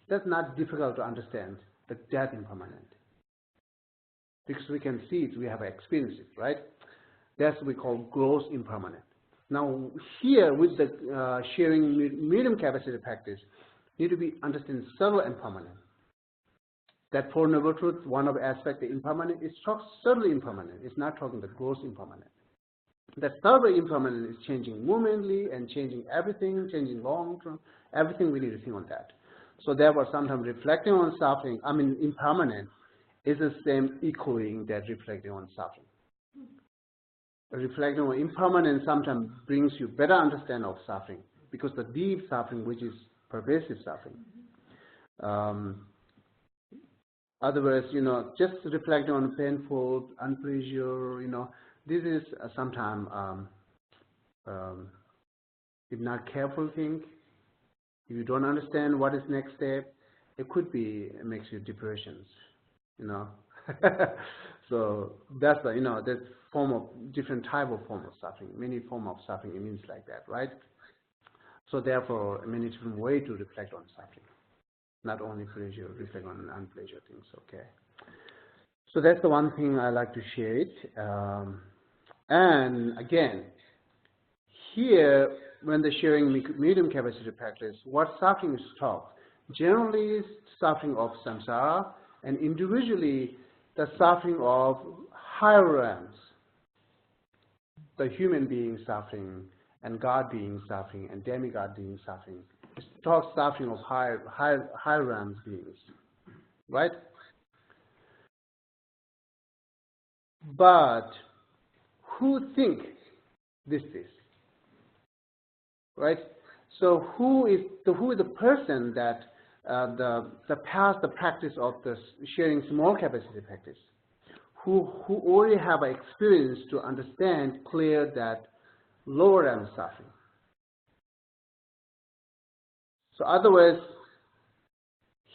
That's not difficult to understand. But that impermanent. Because we can see it, we have experienced it, right? That's what we call gross impermanent. Now here with the sharing medium capacity practice, need to be understand subtle and permanent. That Four Noble Truths, one of the aspects, the impermanent, is talks subtly impermanent. It's not talking the gross impermanent. That subtle impermanent is changing momently and changing everything, changing long term, everything we need to think on that. So therefore, sometimes reflecting on suffering, impermanent, is the same echoing that reflecting on suffering. Reflecting on impermanence sometimes brings you better understanding of suffering, because the deep suffering, which is pervasive suffering. Otherwise, just reflecting on painful, unpleasure, this is sometimes, if not careful think, if you don't understand what is next step, it could be, it makes you depressions, So that's the, that form of, different type of form of suffering, many form of suffering, it means like that, right? So therefore, many different way to reflect on suffering. Not only pleasure, reflect on unpleasure things, okay? So that's the one thing I like to share it. And again, here, when the sharing medium capacity practice, what suffering is taught? Generally, suffering of samsara, and individually, the suffering of higher realms. The human being suffering, and God being suffering, and demigod being suffering. It talks suffering of higher realms beings, right? But who think this is, right? So who is the person that the practice of the sharing small capacity practice, who already have experience to understand clear that lower realm suffering. So otherwise,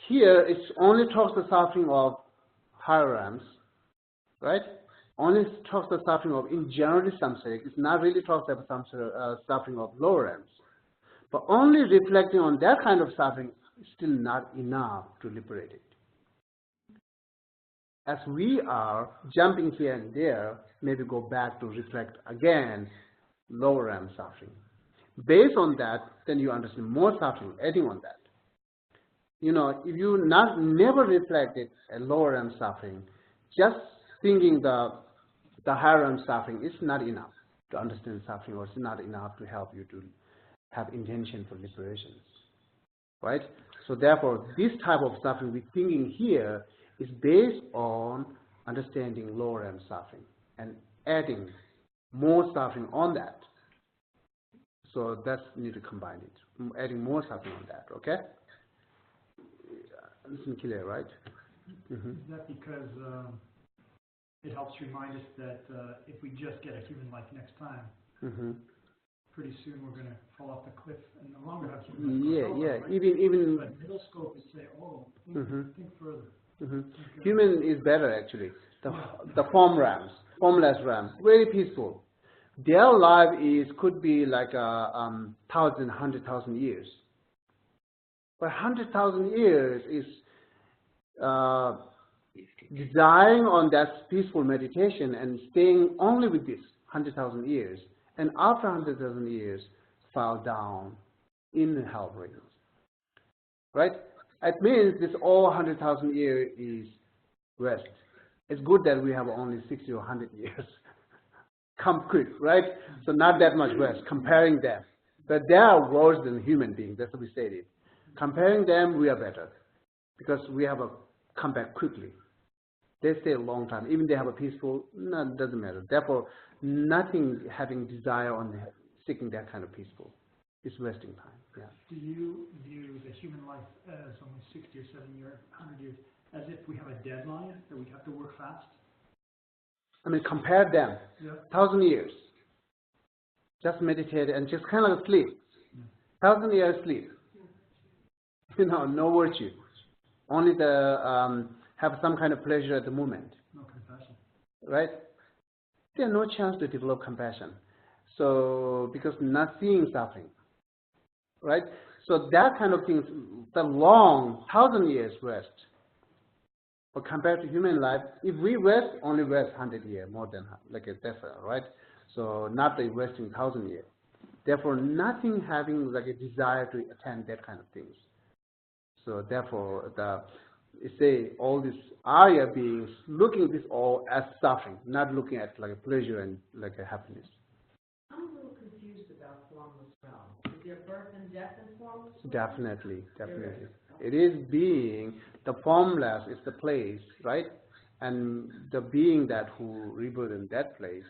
here it only talks the suffering of higher realms, right? Only talks the suffering of, in generally samsaric. It's not really talks about suffering of lower realms. But only reflecting on that kind of suffering is still not enough to liberate it. As we are jumping here and there, maybe go back to reflect again lower realm suffering. Based on that, then you understand more suffering, adding on that. If you never reflected a lower realm suffering, just thinking the higher realm suffering is not enough to understand suffering, or it's not enough to help you to have intention for liberation, right? So therefore, this type of suffering we're thinking here is based on understanding lower realm suffering and adding more suffering on that. So that's need to combine it, adding more suffering on that, okay? This is clear, right? Mm-hmm. Is that because it helps remind us that if we just get a human life next time, mm-hmm. pretty soon we're going to fall off the cliff and no longer have human life. Yeah. Right? Even but middle scope is say, mm-hmm. think further. Mm-hmm. Human is better actually. The formless realms, very peaceful. Their life could be like 100,000 years. But 100,000 years is desiring on that peaceful meditation and staying only with this 100,000 years. And after 100,000 years, fall down in the hell rings. Right? It means this all 100,000 years is rest. It's good that we have only 60 or 100 years. Come quick, right? So not that much rest, comparing them. But they are worse than human beings, that's what we stated. Comparing them, we are better. Because we have a come back quickly. They stay a long time. Even they have a peaceful, no, it doesn't matter. Therefore, nothing having desire on seeking that kind of peaceful. It's wasting time, yeah. Do you view the human life as only 60 or 70 or 100 years, as if we have a deadline that we have to work fast? Compare them, 1,000 years. Just meditate and just kind of sleep. 1,000 years sleep. No virtue. Only have some kind of pleasure at the moment. No compassion. Right? There's no chance to develop compassion. So, because not seeing suffering. Right? So that kind of things, the long 1,000 years rest. But compared to human life, if we rest, only rest 100 years, more than like a death, right? So not the resting 1,000 years. Therefore, nothing having like a desire to attend that kind of things. So therefore, say all these Arya beings looking at this all as suffering, not looking at like a pleasure and like a happiness. I'm a little confused about formless realm. Is there birth and death in formless realm? Definitely, definitely. It is being, the formless is the place, right? And the being that who rebirth in that place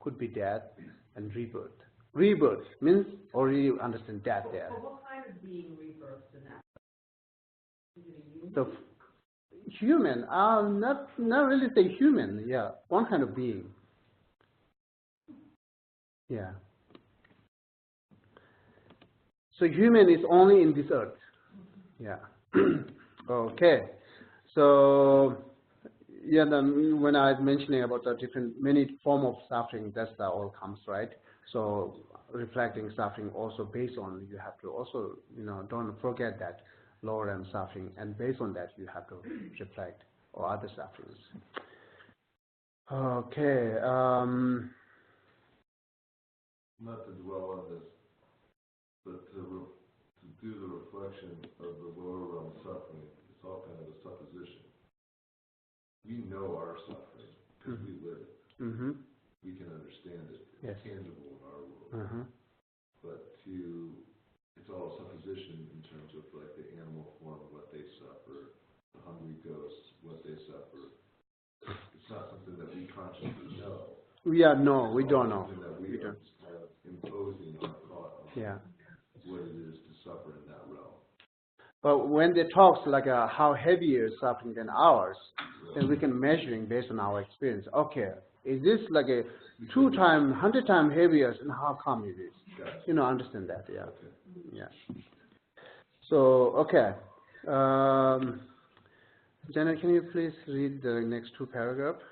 could be death and rebirth. Rebirth means already you understand death there. But what kind of being rebirths in that? Is it a human? The human, not really say human, yeah, one kind of being. Yeah. So human is only in this earth. Yeah. Okay. So yeah, then when I was mentioning about the many form of suffering, that's all comes, right? So reflecting suffering also based on, you have to also, don't forget that lower end suffering, and based on that you have to reflect or other sufferings. Okay. Not to dwell on this, but to do the reflection of the lower realm suffering, it's all kind of a supposition. We know our suffering because we live it. Mm-hmm. We can understand it. It's Yes. tangible in our world. Mm-hmm. But it's all supposition in terms of like the animal form, what they suffer, the hungry ghosts, what they suffer. It's not something that we consciously know. Yeah, no, we don't know. Something that we are just kind of imposing our thought on what it is to suffer in that realm. But when they talk like how heavier is suffering than ours, then we can measuring based on our experience. Okay, is this like a 2 times, 100 times heavier, and how come it is? Gotcha. Understand that, yeah. Yeah. So, okay. Janet, can you please read the next 2 paragraphs?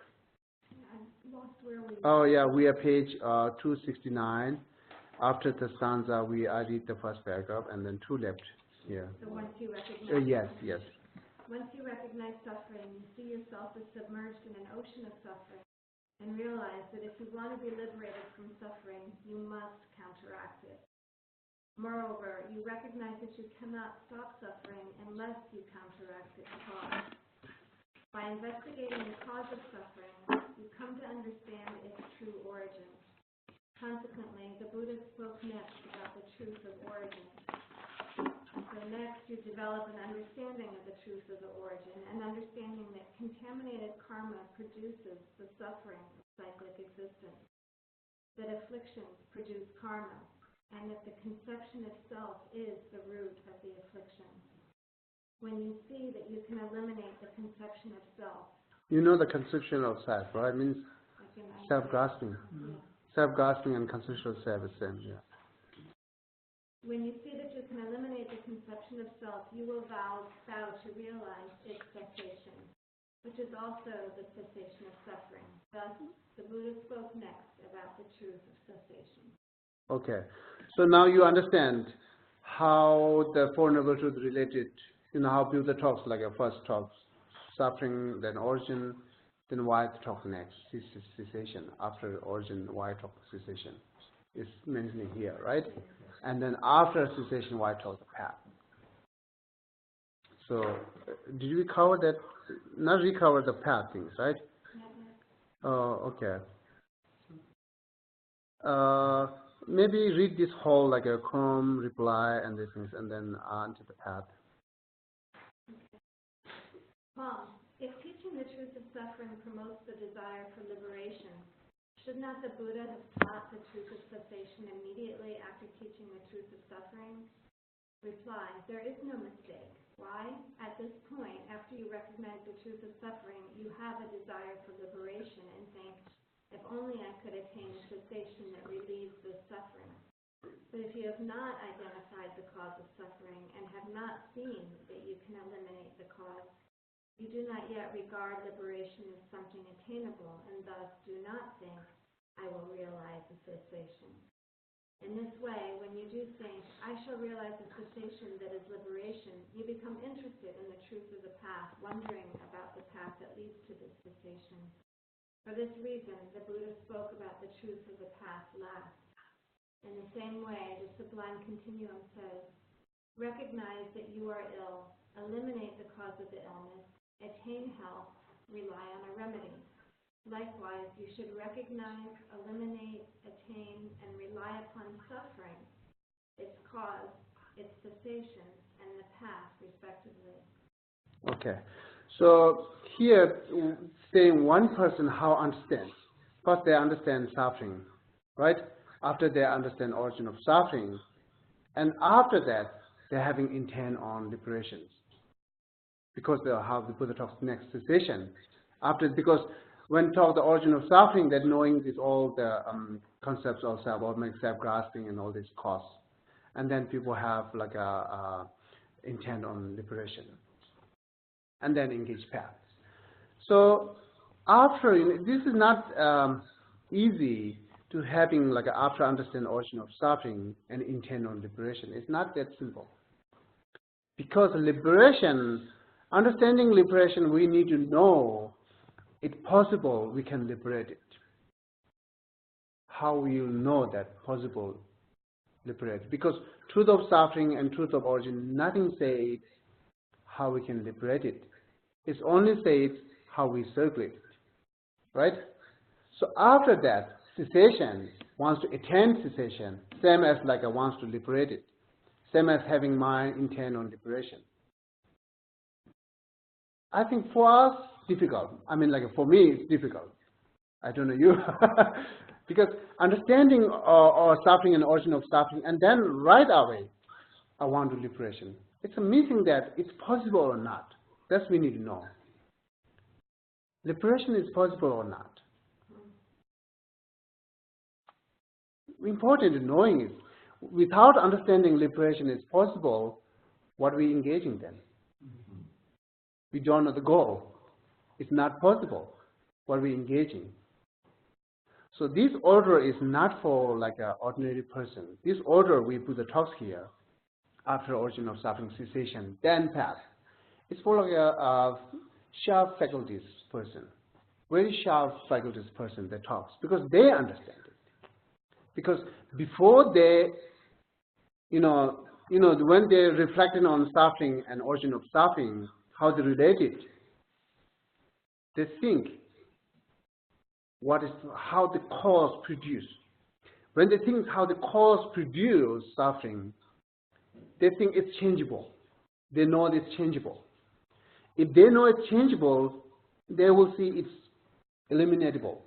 I lost where we Oh, yeah, we are page 269. After the stanza, I read the first paragraph, and then 2 left here. So once you recognize Yes. Once you recognize suffering, you see yourself as submerged in an ocean of suffering, and realize that if you want to be liberated from suffering, you must counteract it. Moreover, you recognize that you cannot stop suffering unless you counteract its cause. By investigating the cause of suffering, you come to understand its true origin. Consequently, the Buddha spoke next about the truth of origin. So next, you develop an understanding of the truth of the origin, an understanding that contaminated karma produces the suffering of cyclic existence, that afflictions produce karma, and that the conception of self is the root of the affliction. When you see that you can eliminate the conception of self, The conception of self, right? It means self-grasping. Yeah. Self-grasping and conception of self is the same, yeah. When you see that you can eliminate the conception of self, you will vow to realize its cessation, which is also the cessation of suffering. Thus, the Buddha spoke next about the truth of cessation. Okay. So now you understand how the Four Noble Truths related, how Buddha talks, like first talks suffering, then origin, then why talk next, cessation. After origin, why talk cessation. It's mentioning here, right? And then after cessation, why talk the path. So, did we cover that? Not recover the path things, right? Oh, okay. Maybe read this whole like a Chrome reply and these things, and then onto the path. If teaching the truth of suffering promotes the desire for liberation, should not the Buddha have taught the truth of cessation immediately after teaching the truth of suffering? Reply, there is no mistake. Why? At this point, after you recognize the truth of suffering, you have a desire for liberation and think, if only I could attain a cessation that relieves this suffering. But if you have not identified the cause of suffering and have not seen that you can eliminate the cause, you do not yet regard liberation as something attainable, and thus do not think, I will realize a cessation. In this way, when you do think, I shall realize a cessation that is liberation, you become interested in the truth of the path, wondering about the path that leads to this cessation. For this reason, the Buddha spoke about the truth of the path last. In the same way, the Sublime Continuum says, recognize that you are ill, eliminate the cause of the illness, attain health, rely on a remedy. Likewise, you should recognize, eliminate, attain, and rely upon suffering, its cause, its cessation, and the path, respectively. Okay. So here, saying one person how understands. First, they understand suffering, right? After they understand origin of suffering, and after that, they're having intent on liberations. Because they have the Buddha talks next cessation. Because when talk the origin of suffering, that knowing is all the concepts of self-organic, self-grasping, and all these costs. And then people have like a intent on liberation. And then engage path. So after, this is not easy to having like after understand origin of suffering and intent on liberation. It's not that simple. Because liberation, understanding liberation, we need to know it's possible we can liberate it. How will you know that possible liberate? Because truth of suffering and truth of origin, nothing says how we can liberate it. It's only says how we circulate it, right? So after that, cessation wants to attain cessation, same as like a wants to liberate it, same as having mind intent on liberation. I think for us, difficult. I mean, like for me, it's difficult. I don't know you. Because understanding or suffering and origin of suffering, and then right away, I want to liberation. It's a missing that it's possible or not. That's we need to know. Liberation is possible or not. Important knowing is, without understanding liberation is possible, what we engage in then? We don't know the goal. It's not possible what we engage in. So this order is not for like an ordinary person. This order we put the talks here, after origin of suffering, cessation, then path. It's for like a sharp faculties person, very sharp faculties person that talks, because they understand it. Because before they, when they're reflecting on suffering and origin of suffering, how they relate it, they think how the cause produce. When they think how the cause produce suffering, they think it's changeable. They know it's changeable. If they know it's changeable, they will see it's eliminatable.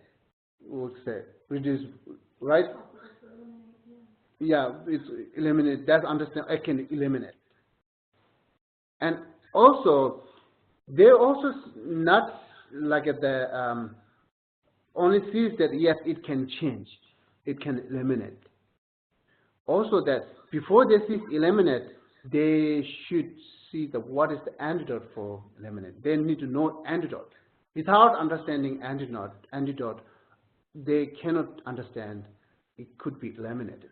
We'll say reduce, right? Yeah, it's eliminate. That's understand. I can eliminate. And also, they're also not like the only sees that yes, it can change, it can eliminate. Also, that before they see eliminate, they should see what is the antidote for eliminate. They need to know antidote. Without understanding antidote, they cannot understand it could be eliminated.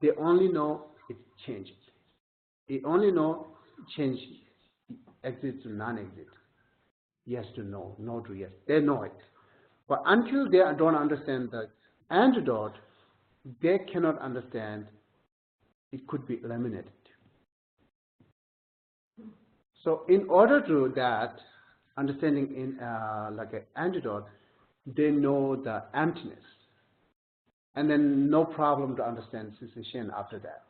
They only know it changes. They only know change exit to non-exit. Yes to no, no to yes. They know it. But until they don't understand the antidote, they cannot understand it could be eliminated. So in order to that, understanding in like an antidote, they know the emptiness. And then no problem to understand cessation after that.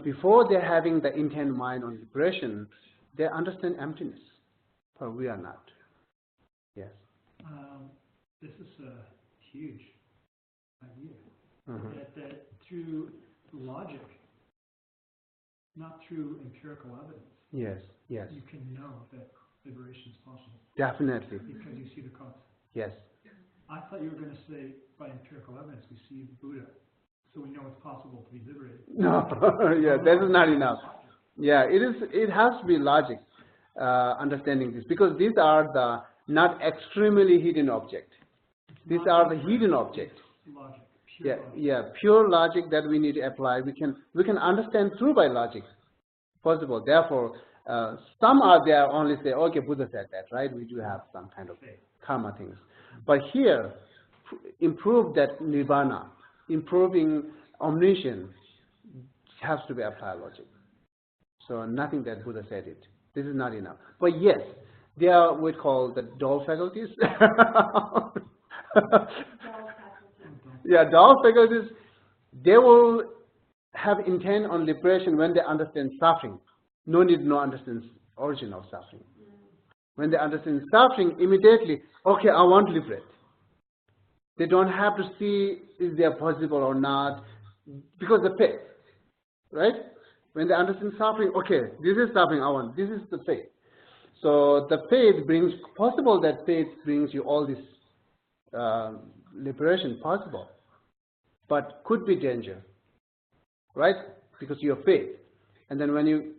Before they're having the intent mind on liberation, they understand emptiness. But we are not. Yes. This is a huge idea. That through logic, not through empirical evidence, yes, you can know that liberation is possible. Definitely. Because you see the cause. Yes. I thought you were going to say by empirical evidence we see the Buddha, so we know it's possible to be liberated. No, yeah, that is not enough. Yeah, it has to be logic, understanding this, because these are the not extremely hidden objects. These are the hidden objects. Logic. Pure logic that we need to apply. We can understand through by logic. Possible. Therefore, some are there only say, okay, Buddha said that, right? We do have some kind of karma things. But here, improve that nirvana, improving omniscience has to be applied logic. So nothing that Buddha said it. This is not enough. But yes, they are what we call the dull faculties. Yeah, dull faculties, they will have intent on liberation when they understand suffering. No need to understand origin of suffering. When they understand suffering, immediately, okay, I want to liberate. They don't have to see is there possible or not, because the faith, right? When they understand suffering, okay, this is suffering I want, this is the faith. So the faith brings, possible that faith brings you all this liberation, possible. But could be danger, right? Because you have faith. And then when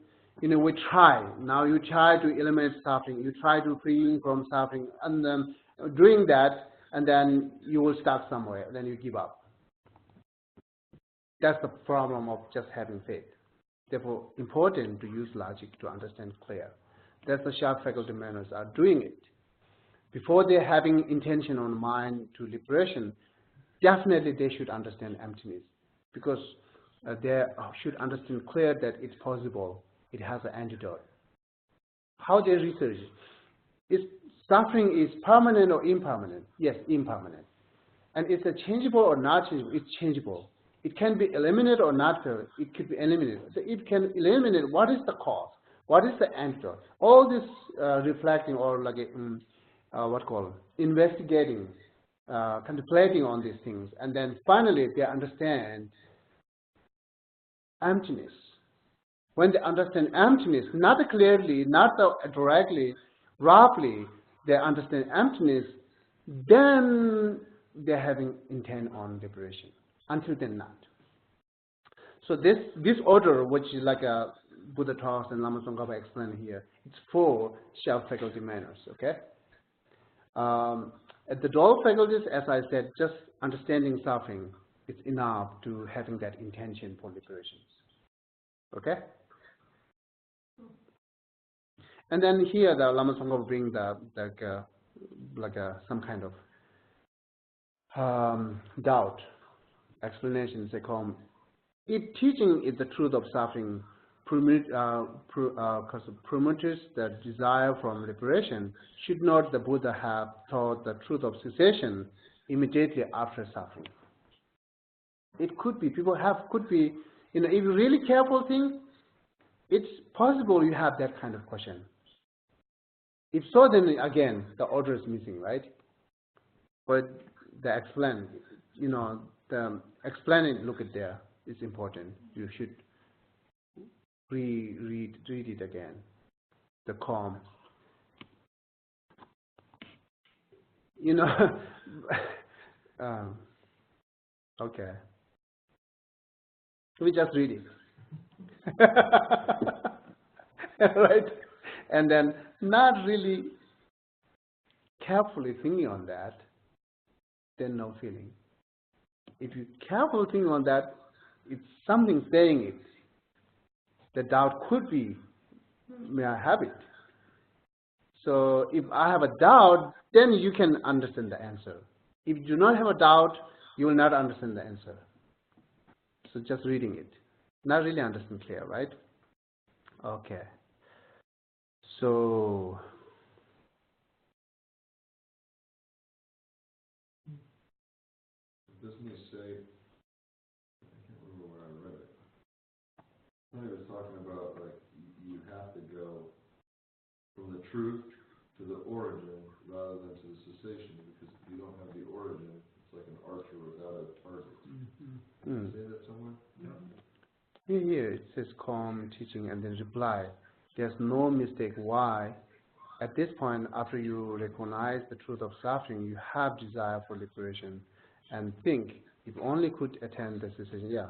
we try, now you try to eliminate suffering, you try to free from suffering, and then doing that, and then you will start somewhere, then you give up. That's the problem of just having faith. Therefore, important to use logic to understand clear. That's the sharp faculty manners are doing it. Before they're having intention on mind to liberation, definitely they should understand emptiness, because they should understand clear that it's possible, it has an antidote. How they research it? Is suffering is permanent or impermanent? Yes, impermanent. And is it changeable or not changeable? It's changeable. It can be eliminated or not, it could be eliminated. So it can eliminate, what is the cause? What is the antidote? All this reflecting or like investigating, contemplating on these things, and then finally they understand emptiness. When they understand emptiness, not clearly, not directly, roughly, they understand emptiness, then they're having intent on liberation. Until then, not. So this order, which is like a Buddha talks and Lama Tsongkhapa explained here, it's 4 sharp faculty manners. Okay. At the dual faculties, as I said, just understanding suffering is enough to having that intention for liberation. Okay. And then here the Lama Tsongkhapa bring some kind of doubt explanations. They call if teaching is the truth of suffering promotes the desire from liberation, should not the Buddha have taught the truth of cessation immediately after suffering? It could be, could be, if you really careful think, it's possible you have that kind of question. If so, then again, the order is missing, right? But the explaining, look at there, is important. You should read it again. The calm. Okay. We just read it. Right? And then not really carefully thinking on that, then no feeling. If you carefully think on that, it's something saying it. The doubt could be, may I have it? So if I have a doubt, then you can understand the answer. If you do not have a doubt, you will not understand the answer. So just reading it. Not really understand clear, right? Okay. So doesn't he say, I can't remember where I read it. He was talking about like you have to go from the truth to the origin rather than to the cessation, because if you don't have the origin, it's like an archer without a target. Did you say that somewhere? Yeah. Here it says calm teaching and then reply. There's no mistake. Why? At this point, after you recognize the truth of suffering, you have desire for liberation, and think if only could attain the cessation. Yeah.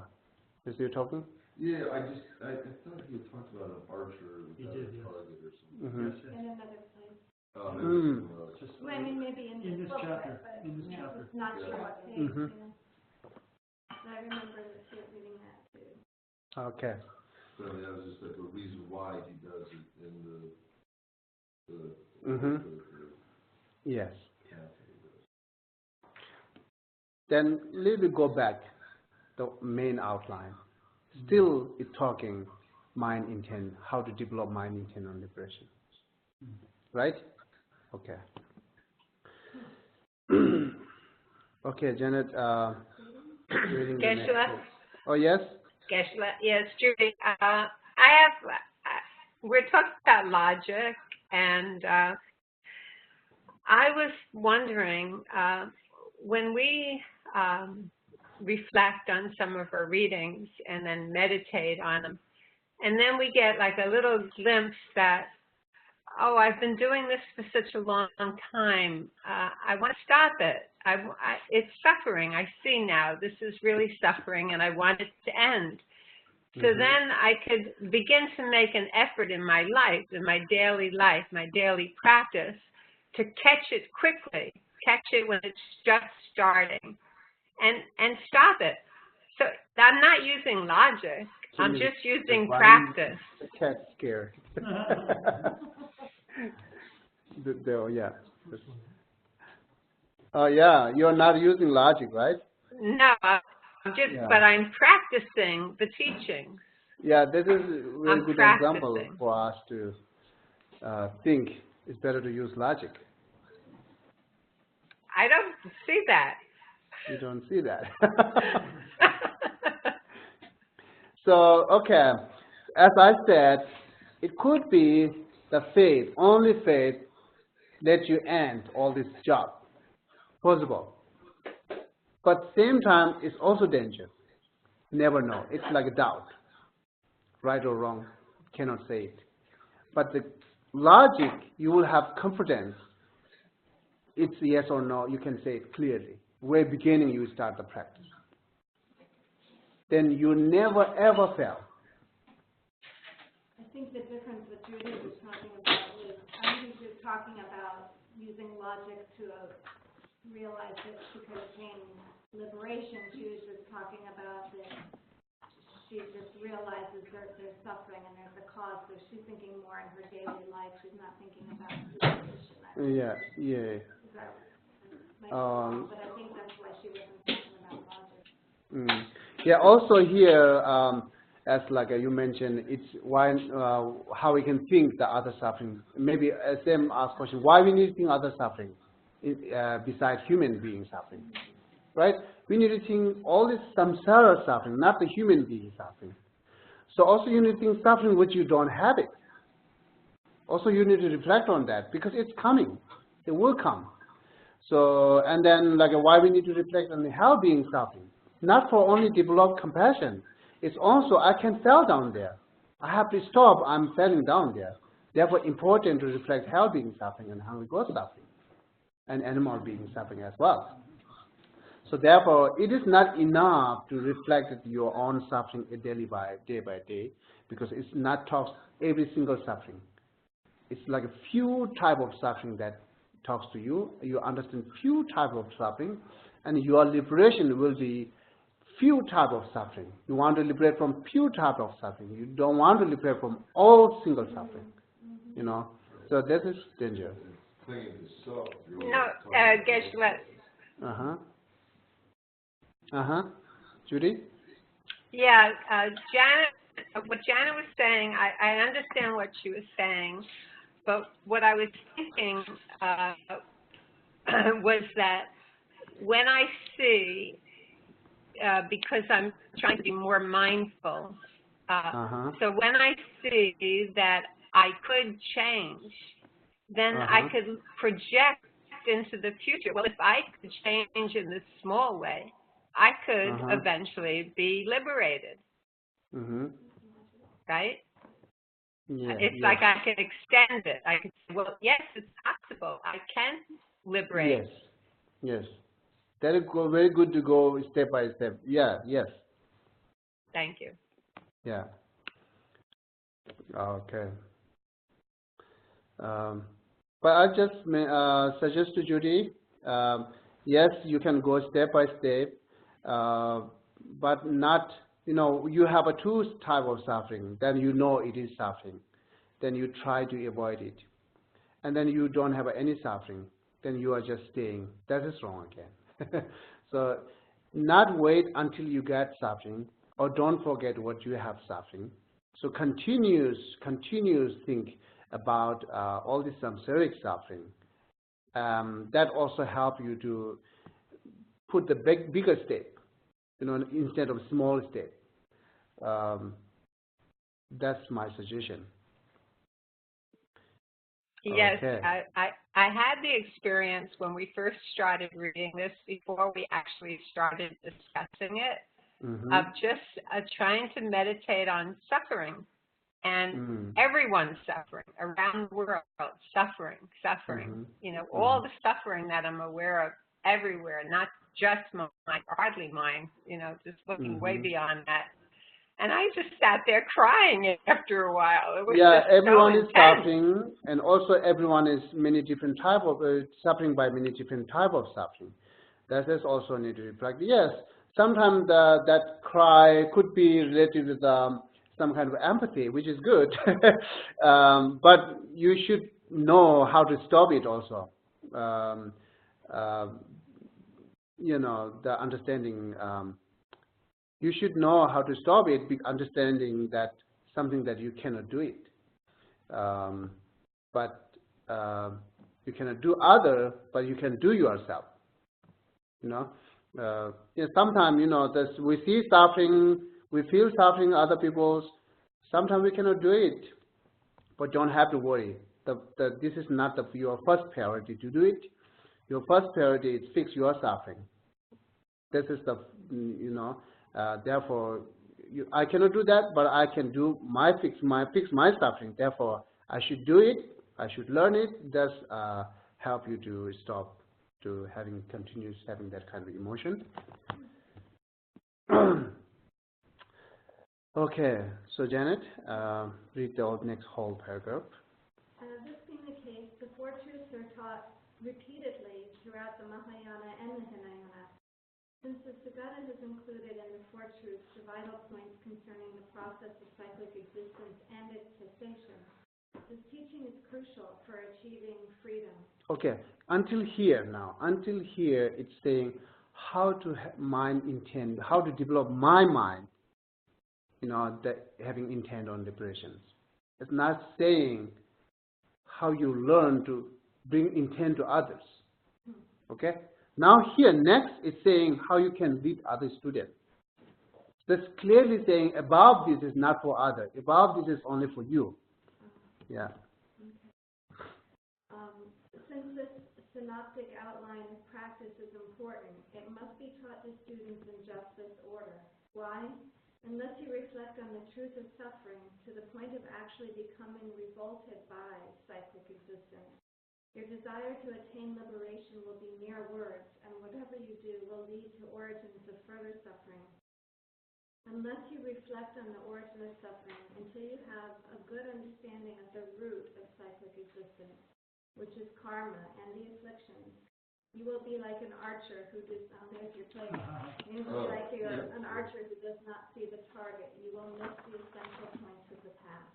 Is you talking? Yeah, I thought he had talked about an archer without a target or something. Yes, yes. In another place. Oh, maybe Just Well, I mean, maybe in this book, chapter. but In this chapter. not sure what page. I remember reading that too. Okay. So that was just like a reason why he does it in the Yes. path that he does. Then let me go back. the main outline. Still, it's talking mind intent, how to develop mind intent on liberation. Right? Okay. Okay, Janet, reading the next Geshe? one. Oh, yes? Geshe, yes, Judy. We're talking about logic, and I was wondering, when we reflect on some of our readings and then meditate on them, and then we get like a little glimpse that, oh, I've been doing this for such a long time. I want to stop it. It's suffering. I see now this is really suffering, and I want it to end. So then I could begin to make an effort in my life, in my daily life, my daily practice, to catch it quickly, catch it when it's just starting, and stop it. So I'm not using logic. I'm just using practice. The cat's scared. Yeah. Yeah, you're not using logic, right? No, but I'm practicing the teachings. Yeah, this is a very good example practicing. for us to think it's better to use logic. I don't see that. You don't see that. So, okay, as I said, it could be the faith, only faith, let you end all this job. Possible. But same time, it's also danger. Never know. It's like a doubt. Right or wrong, cannot say it. But the logic, you will have confidence. It's yes or no, you can say it clearly. Where beginning you start the practice. Then you never ever fail. I think the difference that Judy was talking about was, I think you're talking about using logic to realize that she could attain liberation. She was just talking about that she just realizes there's suffering and there's a cause, so she's thinking more in her daily life. She's not thinking about liberation. Yeah. But I think that's why she wasn't talking about logic. Yeah, also here, as like you mentioned, it's why how we can think the other suffering. Maybe same ask question, why we need to think other suffering besides human being suffering, right? We need to think all this samsara suffering, not the human being suffering. So also you need to think suffering which you don't have it. Also you need to reflect on that because it's coming. It will come. So, and then like why we need to reflect on the hell being suffering. Not for only develop compassion. It's also I can fall down there. I have to stop. I'm falling down there. Therefore, important to reflect hell being suffering and hungry ghost suffering, and animal being suffering as well. So therefore, it is not enough to reflect your own suffering day by day, because it's not talks every single suffering. It's like a few type of suffering that talks to you. You understand few type of suffering, and your liberation will be few type of suffering. You want to liberate from few type of suffering. You don't want to liberate from all single suffering. You know, so this is danger. No, Geshe. Judy? Yeah, Janet. What Janet was saying, I understand what she was saying, but what I was thinking was that when I see, because I'm trying to be more mindful, so when I see that I could change, then I could project into the future. Well, if I could change in this small way, I could eventually be liberated. Right? Yeah, it's like I can extend it. I can say, well, yes, it's possible. I can liberate. Yes. That is very good to go step by step. Yeah, yes. Thank you. Yeah. Okay. But I just suggest to Judy, yes, you can go step by step, but not, you have a two type of suffering, then you know it is suffering. Then you try to avoid it. And then you don't have any suffering, then you are just staying. That is wrong again. So not wait until you get suffering, or don't forget what you have suffering. So continuous think about all this samsaric suffering. That also help you to put the bigger step, instead of small step. That's my suggestion. Yes, Okay. I had the experience when we first started reading this, before we actually started discussing it, of just trying to meditate on suffering. And everyone's suffering around the world, suffering. All the suffering that I'm aware of everywhere, not just my godly mind, just looking way beyond that. And I just sat there crying after a while. It was just everyone so is suffering, and also everyone is many different type of suffering by many different type of suffering. That is also need to reflect. Yes, sometimes that cry could be related with some kind of empathy, which is good. But you should know how to stop it also. The understanding. You should know how to stop it, understanding that something that you cannot do it. But you cannot do other, but you can do yourself. Sometimes, we see suffering, we feel suffering other people's. Sometimes we cannot do it, but don't have to worry. This is not your first priority to do it. Your first priority is fix your suffering. This is therefore, I cannot do that, but I can do fix my suffering. Therefore, I should do it. I should learn it. That's help you to stop to continuous having that kind of emotion. Okay, so Janet, read the next whole paragraph. This being the case, the four truths are taught repeatedly throughout the Mahayana and the Hinayana. Since the Sugata has included in the four truths the vital points concerning the process of cyclic existence and its cessation, this teaching is crucial for achieving freedom. Okay, until here, it's saying how to how to develop my mind, having intent on liberations. It's not saying how you learn to bring intent to others. Okay? Now here, next, it's saying how you can lead other students. That's clearly saying above this is not for others. Above this is only for you. Yeah. Since this synoptic outline of practice is important, it must be taught to students in just this order. Why? Unless you reflect on the truth of suffering to the point of actually becoming revolted by cyclic existence, your desire to attain liberation will be mere words, and whatever you do will lead to origins of further suffering. Unless you reflect on the origin of suffering until you have a good understanding of the root of cyclic existence, which is karma and the afflictions, you will be like an archer who does not, there's your place. You will be like an archer who does not see the target. You will miss the essential points of the path.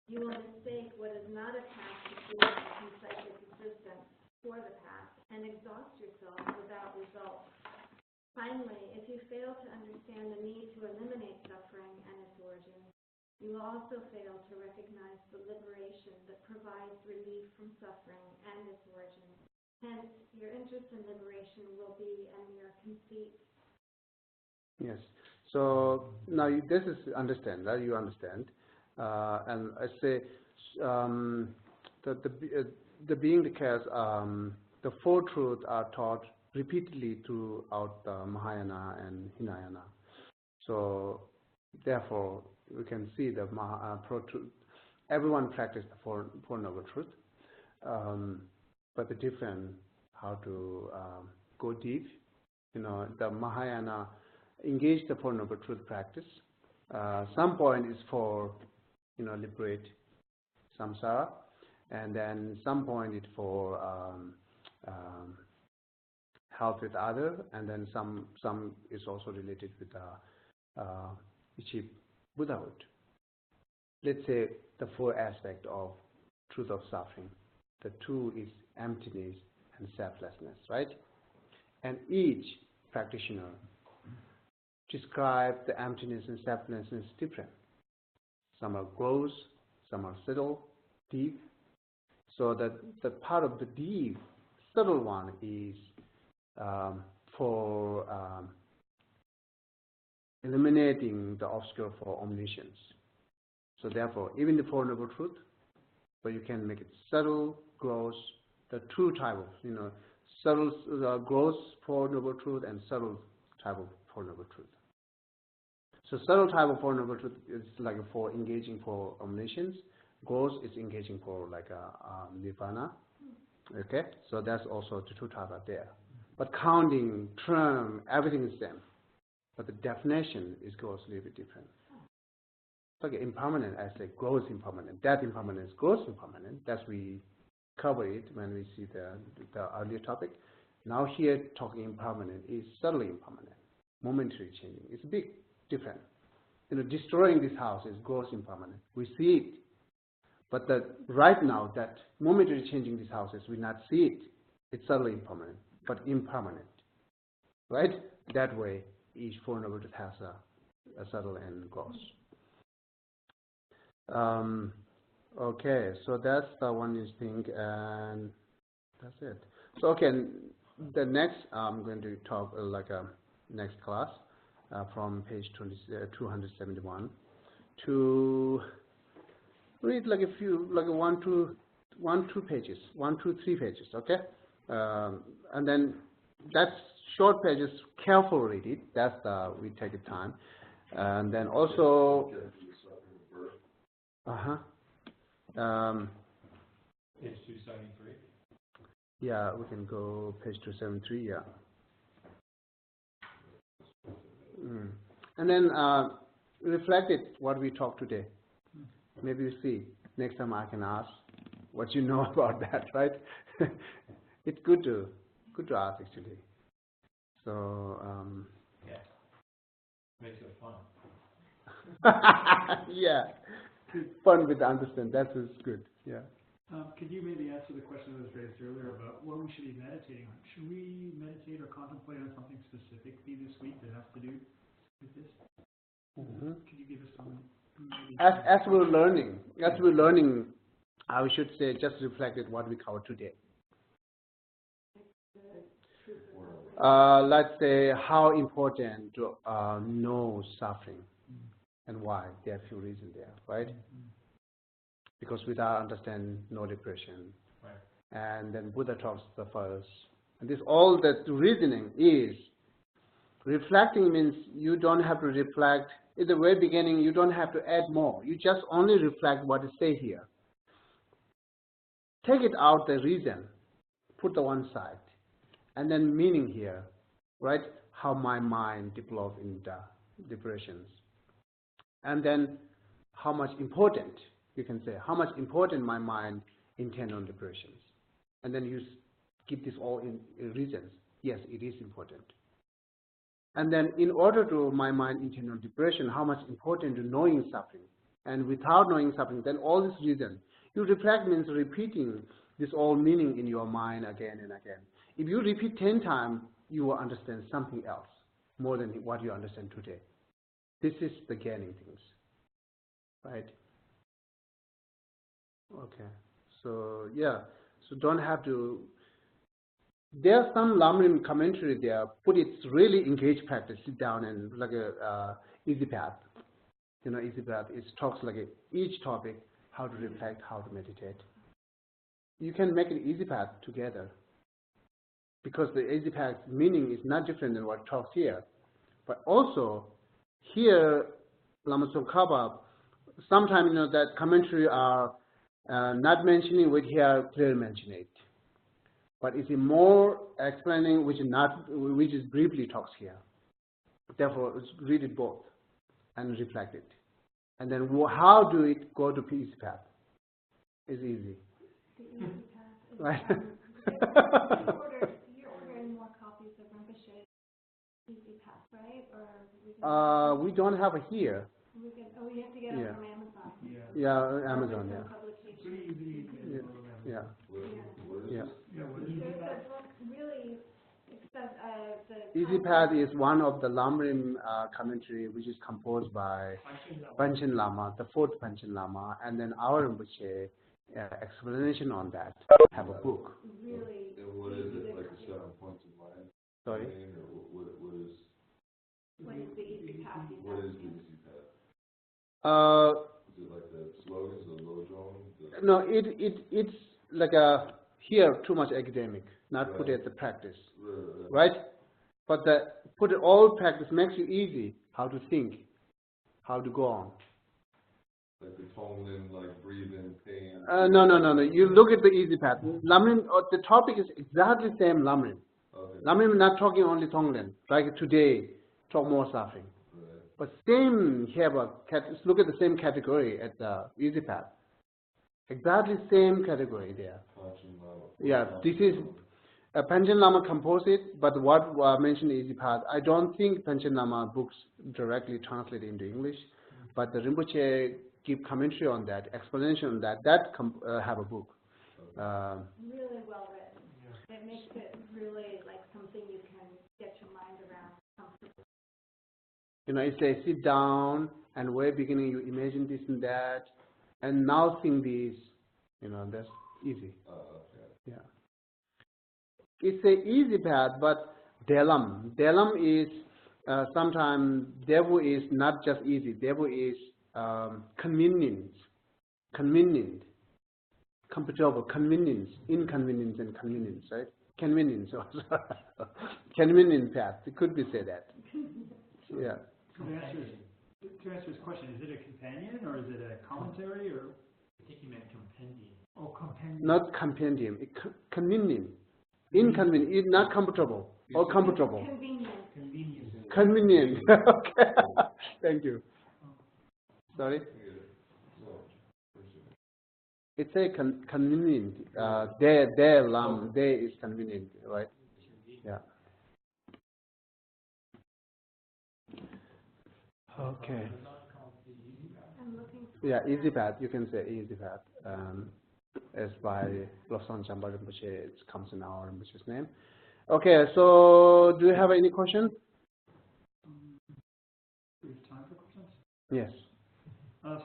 You will mistake what is not a path to freedom and cyclic existence for the path and exhaust yourself without result. Finally, if you fail to understand the need to eliminate suffering and its origin, you will also fail to recognize the liberation that provides relief from suffering and its origin. Hence, your interest in liberation will be a mere conceit. Yes. So now this is understand, right? You understand. And I say the being the case, the four truths are taught repeatedly throughout the Mahayana and Hinayana. So therefore, we can see the truth. Everyone practices the four noble truths, but the different how to go deep. The Mahayana engage the four noble truth practice. Some point is for liberate samsara, and then some point is for help with other, and then some is also related with achieve Buddhahood. Let's say the four aspects of truth of suffering. The two is emptiness and selflessness, right? And each practitioner describe the emptiness and selflessness different. Some are gross, some are subtle, deep. So that the part of the deep, subtle one is for eliminating the obstacle for omniscience. So therefore, even the Four Noble Truth, but you can make it subtle, gross, the two type of, subtle, gross Four Noble Truth and subtle type of Four Noble Truth. So subtle type of Four Noble Truth is like for engaging for omniscience. Gross is engaging for like a nirvana. Okay, so that's also the two types are there. But counting, term, everything is same. But the definition is goes a little bit different. Okay, impermanent, I say gross impermanent. That impermanence, gross impermanent. That's we cover it when we see the earlier topic. Now here talking impermanent is subtly impermanent, momentary changing. It's a big difference. Destroying this house is gross impermanent. We see it. But right now, that momentary changing these houses, we not see it. It's subtly impermanent, but impermanent. Right? That way, each Four Noble Truth has a subtle and gross. Okay, so that's the one thing, and that's it. So, okay, the next, I'm going to talk next class from page 271 to read like a few, like one, two pages, 1, 2, 3 pages, okay? And then that's short pages, careful read it. That's we take the time. And then also, Page 273. Yeah, we can go page 273. Yeah. And then reflect it what we talked today. Maybe you see next time I can ask what you know about that, right? It's good to ask actually. So yeah, makes it fun. yeah, fun with the understand. That is good. Yeah. Could you maybe answer the question that was raised earlier about what we should be meditating on? Should we meditate or contemplate on something specifically this week that has to do with this? Could you give us some? As we're learning, I should say just reflected what we covered today. Let's say how important to know suffering and why. There are a few reasons there, right? Because without understanding, no depression. Right. And then Buddha talks the first. And this all that reasoning is reflecting means you don't have to reflect. In the very beginning, you don't have to add more. You just only reflect what is said here. Take it out the reason, put the one side, and then meaning here, right? How my mind developed in the depressions, and then how much important. You can say how much important my mind intend on depressions. And then you give this all in reasons. Yes, it is important. And then in order to my mind intend on depression, how much important to knowing suffering. And without knowing suffering, then all this reason. You reflect means repeating this all meaning in your mind again and again. If you repeat 10 times, you will understand something else more than what you understand today. This is the gaining things. Right? Okay, so yeah, so don't have to. There's some Lamrim commentary there, but it's really engaged practice. Sit down and like a easy path. Easy path. It talks like each topic, how to reflect, how to meditate. You can make an easy path together, because the easy path meaning is not different than what talks here. But also here, Lama Tsongkhapa, sometimes that commentary are. Not mentioning which here clearly mention it, but it's more explaining which is briefly talks here. Therefore, read it both and reflect it, and then how do it go to easy path? It's easy. The easy path is right? You're ordering more copies of Rinpoche Easy Path, right? Or we don't have it here. We have to get it from Amazon. Yeah, Amazon. Yeah. Pretty easy. Yeah. There's a book really, the Easy Easy Path is one of the Lamrim commentary which is composed by Panchen Lama, the fourth Panchen Lama, and then our Rinpoche explanation on that have a book. Really. And what is it, like the 7 points of mind? Sorry? Or what is the easy path? What is the easy path? Is it like the slogans, the Lojong? No, it's like a here too much academic, not Right. put it at the practice, Right. right? But put it all practice makes you easy how to think, how to go on. Like the Tonglen, like breathe in pain. No. You look at the easy path. Lamrim, the topic is exactly same Lamrim. Okay. Lamrim not talking only Tonglen, like today, talk more suffering. Right. But same here, look at the same category at the easy path. Exactly same category there. Panchen Lama. Yeah, this is Panchen Lama composed it, but what I mentioned Easy Path, I don't think Panchen Lama books directly translated into English, but the Rinpoche give commentary on that, explanation on that. Have a book. Really well written. Yeah. It makes it really like something you can get your mind around comfortably. You know, it says sit down and way beginning you imagine this and that, and now think this. You know, that's easy. Okay. Yeah. It's a easy path, but Delam. Delam is sometimes Devu is not just easy. Devu is convenient, comfortable, convenience, inconvenience, and convenience, right? Convenience also. Convenient path. It could be said that. Yeah. To answer his question, is it a companion or is it a commentary or? I think you meant compendium. Oh, compendium. Not compendium. Convenient. Inconvenient. Not comfortable. Or comfortable. Convenient. Convenient. Okay. Thank you. Sorry? It's a convenient. There is convenient, right? Yeah. Okay. I'm looking. Yeah, easy path. You can say easy path. As by Losang Chamba Rinpoche, it comes in our Rinpoche's name. Okay, so do you have any questions? We have time for questions? Yes.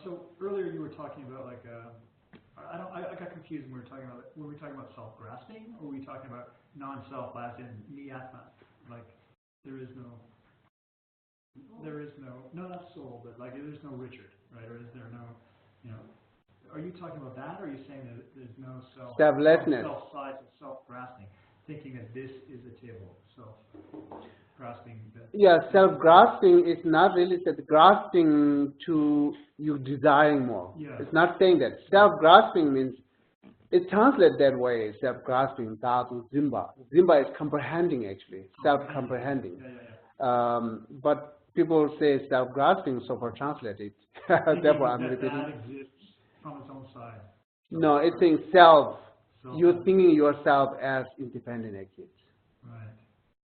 So earlier you were talking about like I got confused when were we talking about self-grasping or were we talking about non-self as in niyatma, like there is no not soul, but like there's no Richard, right? Or is there no, are you talking about that, or are you saying that there's no Selflessness. Self-size and self-grasping, thinking that this is a table, self-grasping? Yeah, self-grasping is not really grasping to you desiring more. Yeah. It's not saying that. Self-grasping means, it translates that way, self-grasping, Dadu, Zimba. Zimba is comprehending actually, self-comprehending. But people say self-grasping, so for translate it. Therefore I'm repeating. That exists from its own side. No, it's saying self. You're thinking yourself as independent exit. Right.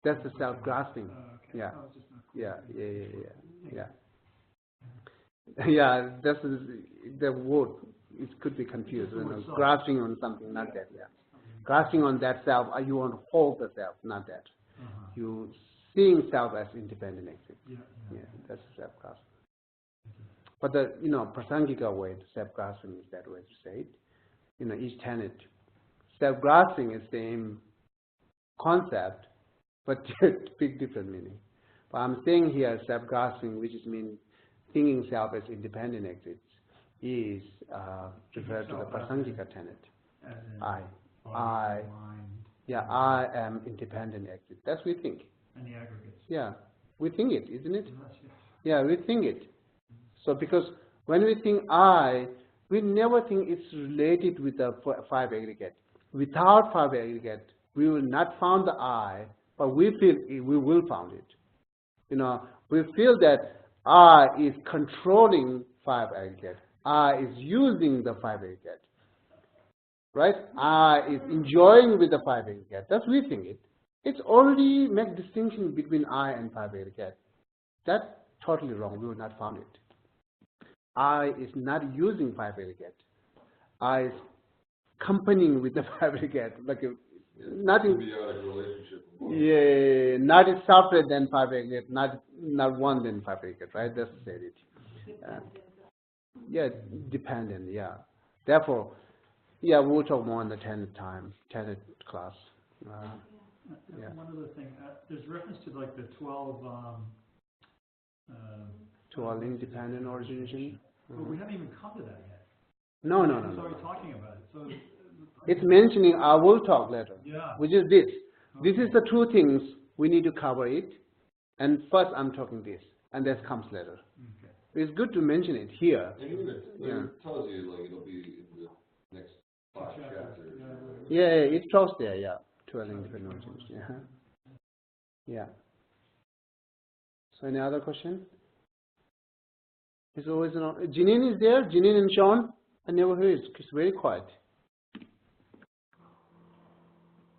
That's the self-grasping. Okay. Yeah. I was just not clear. Yeah, that's the word. It could be confused. Grasping on something, not that. Yeah. Grasping on that self, you want to hold the self, not that. You seeing self as independent exit. Yeah, that's self-grasping. But the prasangika way, self-grasping is that way to say it. Each tenet. Self-grasping is same concept, but big different meaning. But I'm saying here self-grasping, which is mean thinking self as independent exits, is referred to the prasangika tenet. I am independent exit. That's we think. And the aggregates. Yeah, we think it, isn't it? Yes. Yeah, we think it. So because when we think I, we never think it's related with the five aggregate. Without five aggregate, we will not found the I, but we feel we will found it. We feel that I is controlling five aggregate. I is using the five aggregate. Right? I is enjoying with the five aggregate. That's we think it. It's already make distinction between I and five aggregate. That's totally wrong. We will not found it. I is not using five aggregate. I is accompanying with the five aggregate. Like nothing. Symbiotic relationship. Yeah, not separate than fabricate, not one than fabricate, right? That's said it. Yeah, dependent. Yeah. Therefore, yeah, we'll talk more on the 10th class. Yeah. One other thing, there's reference to like the 12. 12 independent origination. But we haven't even come to that yet. No. He's already talking about it. So it's mentioning. I will talk later. Yeah. Which is this. Okay. This is the two things we need to cover it. And first, I'm talking this, and that comes later. Okay. It's good to mention it here. And even it tells you like it'll be in the next 5 chapters. Yeah, it talks there. Yeah, 12 independent origination. Yeah. So any other question? It's always Janine is there. Janine and Sean. I never heard. It's very quiet.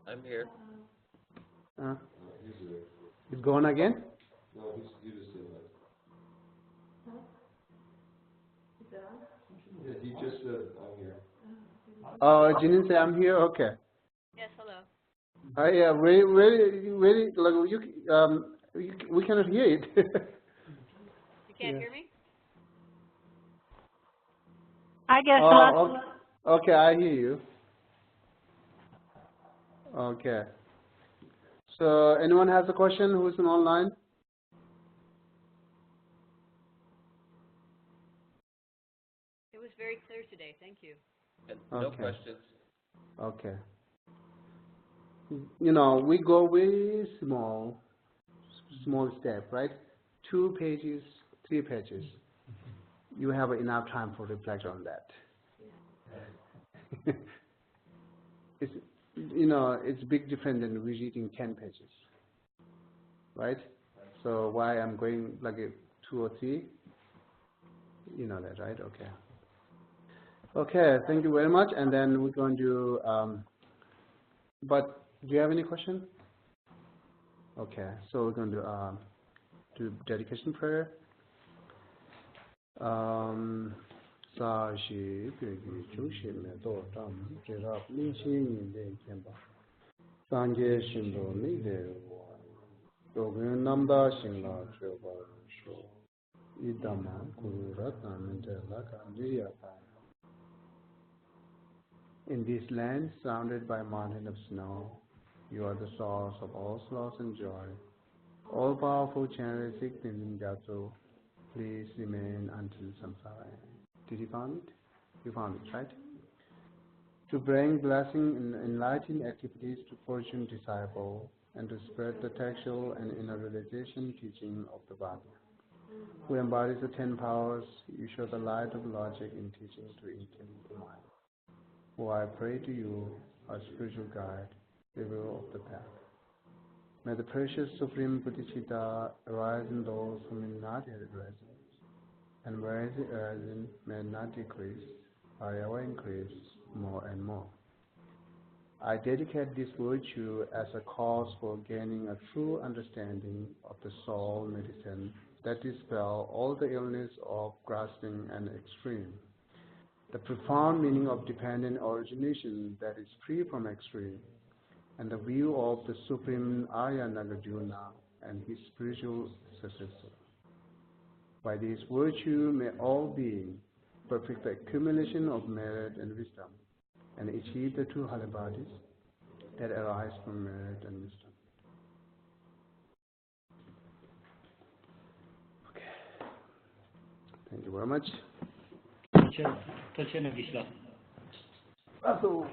I'm here. It's gone again? No, he just said that. Yeah, he just said, I'm here. Janine said, I'm here? Okay. Yes, hello. Yeah, very, like, we cannot hear it. You can't hear me? I guess not. Okay, I hear you. Okay. So, anyone has a question who's online? It was very clear today. Thank you. And no questions. Okay. You know, we go very small step, right? 2 pages, 3 pages. You have enough time for reflect on that. It's, you know, it's big different than reading 10 pages, right? So why I'm going like 2 or 3? You know that, right? Okay. Okay, thank you very much. And then we're going to, but do you have any question? Okay, so we're going to do dedication prayer. Sa shi pegi chushi me do tam jirap ni shi min de kemba sanje shindo ni de wa dogen namda shinla cheba sho idama guru ratna de la kandiya. In this land surrounded by mountain of snow, you are the source of all sloth and joy. All powerful channel in Gyatso, please remain until samsara. Did you find it? You found it, right? To bring blessing and enlightening activities to fortune disciple and to spread the textual and inner realization teaching of the Bhagavad. Who embodies the 10 powers, you show the light of logic in teaching to intellect the mind. Who I pray to you, our spiritual guide, revealer of the path. May the precious Supreme Bodhicitta arise in those who may not yet arise, and where the arising may not decrease, but ever increase more and more. I dedicate this virtue as a cause for gaining a true understanding of the soul medicine that dispels all the illness of grasping and extreme. The profound meaning of dependent origination that is free from extreme, and the view of the Supreme Arya Nagarjuna and his spiritual successor. By this virtue may all beings perfect the accumulation of merit and wisdom, and achieve the true holy bodies that arise from merit and wisdom. Okay. Thank you very much. Touch in, Vishla. Also.